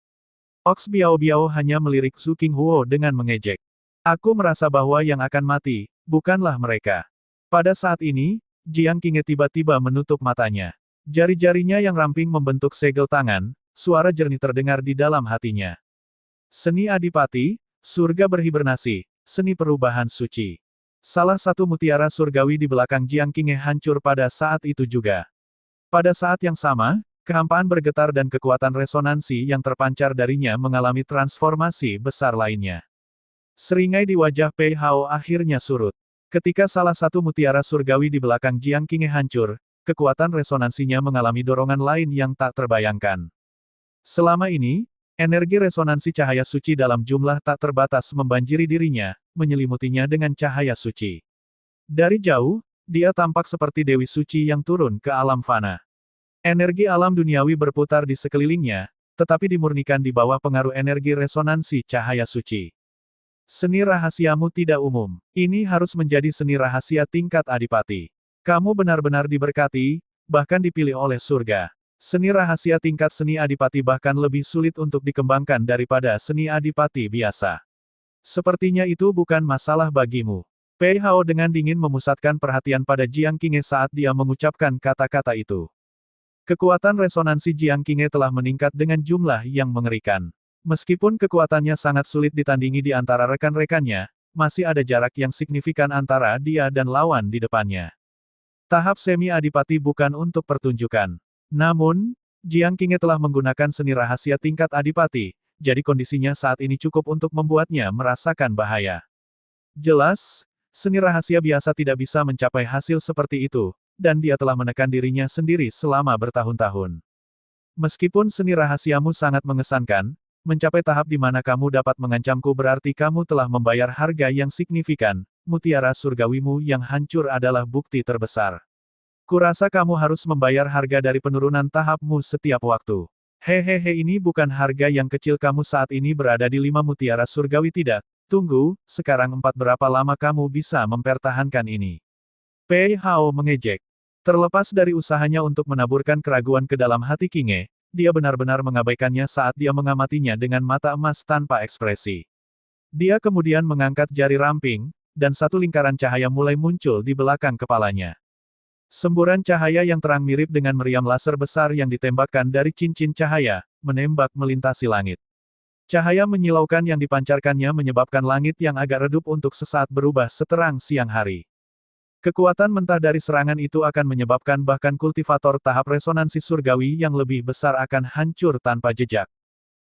Ox Biao Biao hanya melirik Zhu Qinghuo dengan mengejek. "Aku merasa bahwa yang akan mati, bukanlah mereka." Pada saat ini, Jiang Qinghe tiba-tiba menutup matanya. Jari-jarinya yang ramping membentuk segel tangan, suara jernih terdengar di dalam hatinya. "Seni adipati, surga berhibernasi, seni perubahan suci." Salah satu mutiara surgawi di belakang Jiang Qinghe hancur pada saat itu juga. Pada saat yang sama, kehampaan bergetar dan kekuatan resonansi yang terpancar darinya mengalami transformasi besar lainnya. Seringai di wajah Pei Hao akhirnya surut. Ketika salah satu mutiara surgawi di belakang Jiang Qinghe hancur, kekuatan resonansinya mengalami dorongan lain yang tak terbayangkan. Selama ini, energi resonansi cahaya suci dalam jumlah tak terbatas membanjiri dirinya, menyelimutinya dengan cahaya suci. Dari jauh, dia tampak seperti Dewi Suci yang turun ke alam fana. Energi alam duniawi berputar di sekelilingnya, tetapi dimurnikan di bawah pengaruh energi resonansi cahaya suci. Seni rahasiamu tidak umum. Ini harus menjadi seni rahasia tingkat adipati. Kamu benar-benar diberkati, bahkan dipilih oleh surga. Seni rahasia tingkat seni adipati bahkan lebih sulit untuk dikembangkan daripada seni adipati biasa. Sepertinya itu bukan masalah bagimu. Pei Hao dengan dingin memusatkan perhatian pada Jiang Qinghe saat dia mengucapkan kata-kata itu. Kekuatan resonansi Jiang Qinghe telah meningkat dengan jumlah yang mengerikan. Meskipun kekuatannya sangat sulit ditandingi di antara rekan-rekannya, masih ada jarak yang signifikan antara dia dan lawan di depannya. Tahap semi-adipati bukan untuk pertunjukan. Namun, Jiang Qinghe telah menggunakan seni rahasia tingkat adipati, jadi kondisinya saat ini cukup untuk membuatnya merasakan bahaya. Jelas, seni rahasia biasa tidak bisa mencapai hasil seperti itu, dan dia telah menekan dirinya sendiri selama bertahun-tahun. Meskipun seni rahasiamu sangat mengesankan, mencapai tahap di mana kamu dapat mengancamku berarti kamu telah membayar harga yang signifikan, mutiara surgawimu yang hancur adalah bukti terbesar. Kurasa kamu harus membayar harga dari penurunan tahapmu setiap waktu. Hehehe, ini bukan harga yang kecil. Kamu saat ini berada di 5 mutiara surgawi tidak? Tunggu, sekarang 4 berapa lama kamu bisa mempertahankan ini? Pei Hao mengejek. Terlepas dari usahanya untuk menaburkan keraguan ke dalam hati Qinghe, dia benar-benar mengabaikannya saat dia mengamatinya dengan mata emas tanpa ekspresi. Dia kemudian mengangkat jari ramping, dan satu lingkaran cahaya mulai muncul di belakang kepalanya. Semburan cahaya yang terang mirip dengan meriam laser besar yang ditembakkan dari cincin cahaya, menembak melintasi langit. Cahaya menyilaukan yang dipancarkannya menyebabkan langit yang agak redup untuk sesaat berubah seterang siang hari. Kekuatan mentah dari serangan itu akan menyebabkan bahkan kultivator tahap resonansi surgawi yang lebih besar akan hancur tanpa jejak.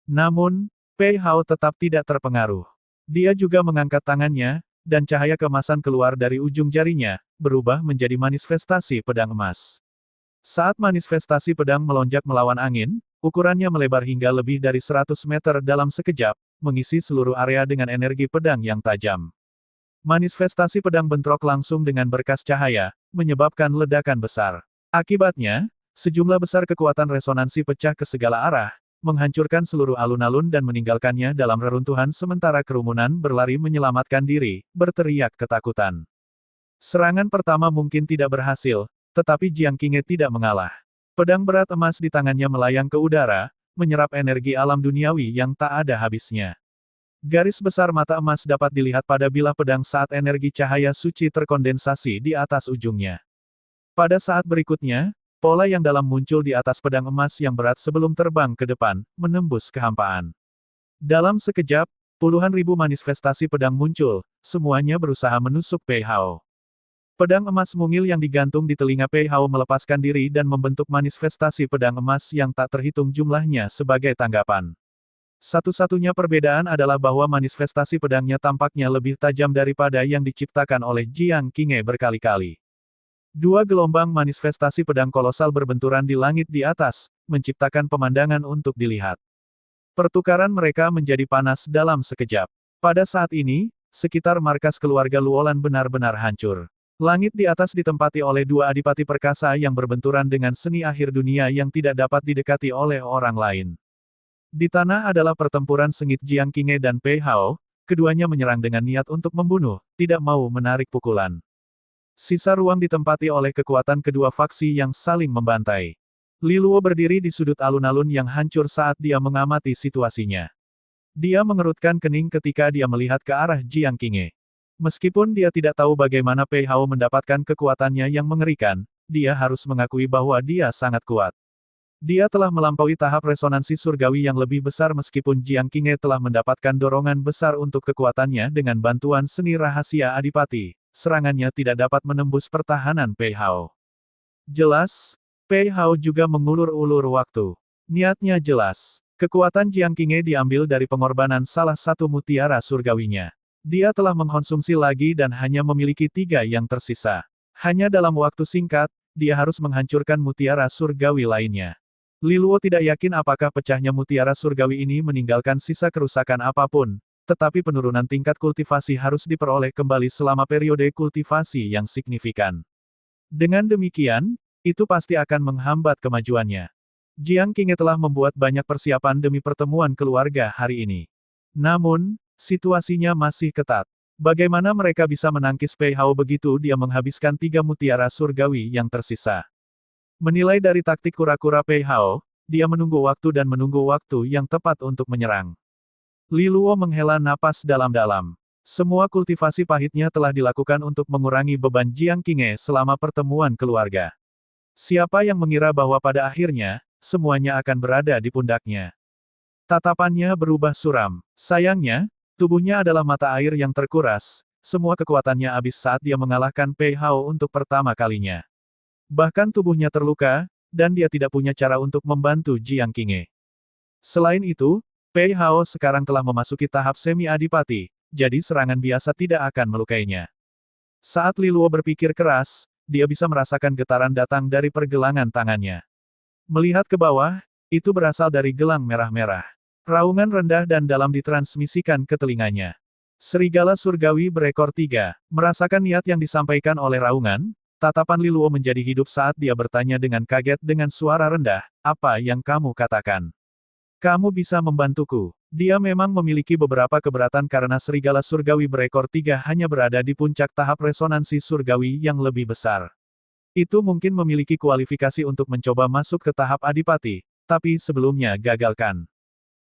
Namun, Pei Hao tetap tidak terpengaruh. Dia juga mengangkat tangannya, dan cahaya keemasan keluar dari ujung jarinya, berubah menjadi manifestasi pedang emas. Saat manifestasi pedang melonjak melawan angin, ukurannya melebar hingga lebih dari 100 meter dalam sekejap, mengisi seluruh area dengan energi pedang yang tajam. Manifestasi pedang bentrok langsung dengan berkas cahaya, menyebabkan ledakan besar. Akibatnya, sejumlah besar kekuatan resonansi pecah ke segala arah, menghancurkan seluruh alun-alun dan meninggalkannya dalam reruntuhan sementara kerumunan berlari menyelamatkan diri, berteriak ketakutan. Serangan pertama mungkin tidak berhasil, tetapi Jiang Qinghe tidak mengalah. Pedang berat emas di tangannya melayang ke udara, menyerap energi alam duniawi yang tak ada habisnya. Garis besar mata emas dapat dilihat pada bilah pedang saat energi cahaya suci terkondensasi di atas ujungnya. Pada saat berikutnya, pola yang dalam muncul di atas pedang emas yang berat sebelum terbang ke depan, menembus kehampaan. Dalam sekejap, puluhan ribu manifestasi pedang muncul, semuanya berusaha menusuk Pei Hao. Pedang emas mungil yang digantung di telinga Pei Hao melepaskan diri dan membentuk manifestasi pedang emas yang tak terhitung jumlahnya sebagai tanggapan. Satu-satunya perbedaan adalah bahwa manifestasi pedangnya tampaknya lebih tajam daripada yang diciptakan oleh Jiang Qinghe berkali-kali. Dua gelombang manifestasi pedang kolosal berbenturan di langit di atas, menciptakan pemandangan untuk dilihat. Pertukaran mereka menjadi panas dalam sekejap. Pada saat ini, sekitar markas keluarga Luolan benar-benar hancur. Langit di atas ditempati oleh dua adipati perkasa yang berbenturan dengan seni akhir dunia yang tidak dapat didekati oleh orang lain. Di tanah adalah pertempuran sengit Jiang Qinghe dan Pei Hao, keduanya menyerang dengan niat untuk membunuh, tidak mau menarik pukulan. Sisa ruang ditempati oleh kekuatan kedua faksi yang saling membantai. Li Luo berdiri di sudut alun-alun yang hancur saat dia mengamati situasinya. Dia mengerutkan kening ketika dia melihat ke arah Jiang Qinghe. Meskipun dia tidak tahu bagaimana Pei Hao mendapatkan kekuatannya yang mengerikan, dia harus mengakui bahwa dia sangat kuat. Dia telah melampaui tahap resonansi surgawi yang lebih besar meskipun Jiang Qinghe telah mendapatkan dorongan besar untuk kekuatannya dengan bantuan seni rahasia adipati, serangannya tidak dapat menembus pertahanan Pei Hao. Jelas, Pei Hao juga mengulur-ulur waktu. Niatnya jelas. Kekuatan Jiang Qinghe diambil dari pengorbanan salah satu mutiara surgawinya. Dia telah mengkonsumsi lagi dan hanya memiliki 3 yang tersisa. Hanya dalam waktu singkat, dia harus menghancurkan mutiara surgawi lainnya. Li Luo tidak yakin apakah pecahnya mutiara surgawi ini meninggalkan sisa kerusakan apapun, tetapi penurunan tingkat kultivasi harus diperoleh kembali selama periode kultivasi yang signifikan. Dengan demikian, itu pasti akan menghambat kemajuannya. Jiang Qinghe telah membuat banyak persiapan demi pertemuan keluarga hari ini. Namun, situasinya masih ketat. Bagaimana mereka bisa menangkis Pei Hao begitu dia menghabiskan 3 mutiara surgawi yang tersisa? Menilai dari taktik kura-kura Pei Hao, dia menunggu waktu dan menunggu waktu yang tepat untuk menyerang. Li Luo menghela napas dalam-dalam. Semua kultivasi pahitnya telah dilakukan untuk mengurangi beban Jiang Qinghe selama pertemuan keluarga. Siapa yang mengira bahwa pada akhirnya, semuanya akan berada di pundaknya. Tatapannya berubah suram. Sayangnya, tubuhnya adalah mata air yang terkuras, semua kekuatannya habis saat dia mengalahkan Pei Hao untuk pertama kalinya. Bahkan tubuhnya terluka, dan dia tidak punya cara untuk membantu Jiang Qinghe. Selain itu, Pei Hao sekarang telah memasuki tahap semi-adipati, jadi serangan biasa tidak akan melukainya. Saat Li Luo berpikir keras, dia bisa merasakan getaran datang dari pergelangan tangannya. Melihat ke bawah, itu berasal dari gelang merah-merah. Raungan rendah dan dalam ditransmisikan ke telinganya. Serigala surgawi berekor 3, merasakan niat yang disampaikan oleh raungan, tatapan Li Luo menjadi hidup saat dia bertanya dengan kaget dengan suara rendah, "Apa yang kamu katakan? Kamu bisa membantuku?" Dia memang memiliki beberapa keberatan karena serigala surgawi berekor 3 hanya berada di puncak tahap resonansi surgawi yang lebih besar. Itu mungkin memiliki kualifikasi untuk mencoba masuk ke tahap adipati, tapi sebelumnya gagalkan.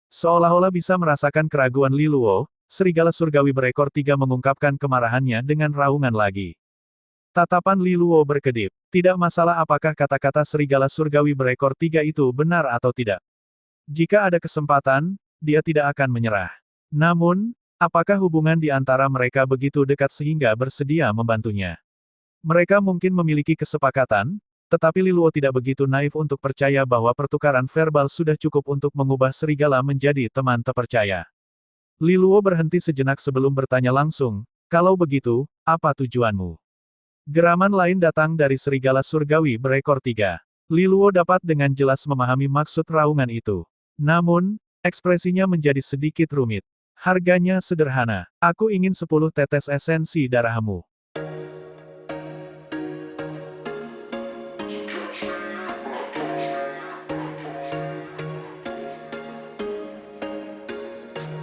Seolah-olah bisa merasakan keraguan Li Luo, serigala surgawi berekor 3 mengungkapkan kemarahannya dengan raungan lagi. Tatapan Li Luo berkedip. Tidak masalah apakah kata-kata serigala surgawi berekor 3 itu benar atau tidak. Jika ada kesempatan, dia tidak akan menyerah. Namun, apakah hubungan di antara mereka begitu dekat sehingga bersedia membantunya? Mereka mungkin memiliki kesepakatan, tetapi Li Luo tidak begitu naif untuk percaya bahwa pertukaran verbal sudah cukup untuk mengubah serigala menjadi teman terpercaya. Li Luo berhenti sejenak sebelum bertanya langsung, "Kalau begitu, apa tujuanmu?" Geraman lain datang dari serigala surgawi berekor 3. Li Luo dapat dengan jelas memahami maksud raungan itu. Namun, ekspresinya menjadi sedikit rumit. Harganya sederhana. Aku ingin 10 tetes esensi darahmu.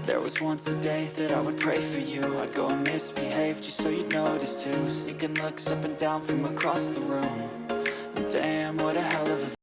There was once a day that I would pray for you. I'd go and misbehave just so you'd notice too. Sneaking looks up and down from across the room. And damn, what a hell of a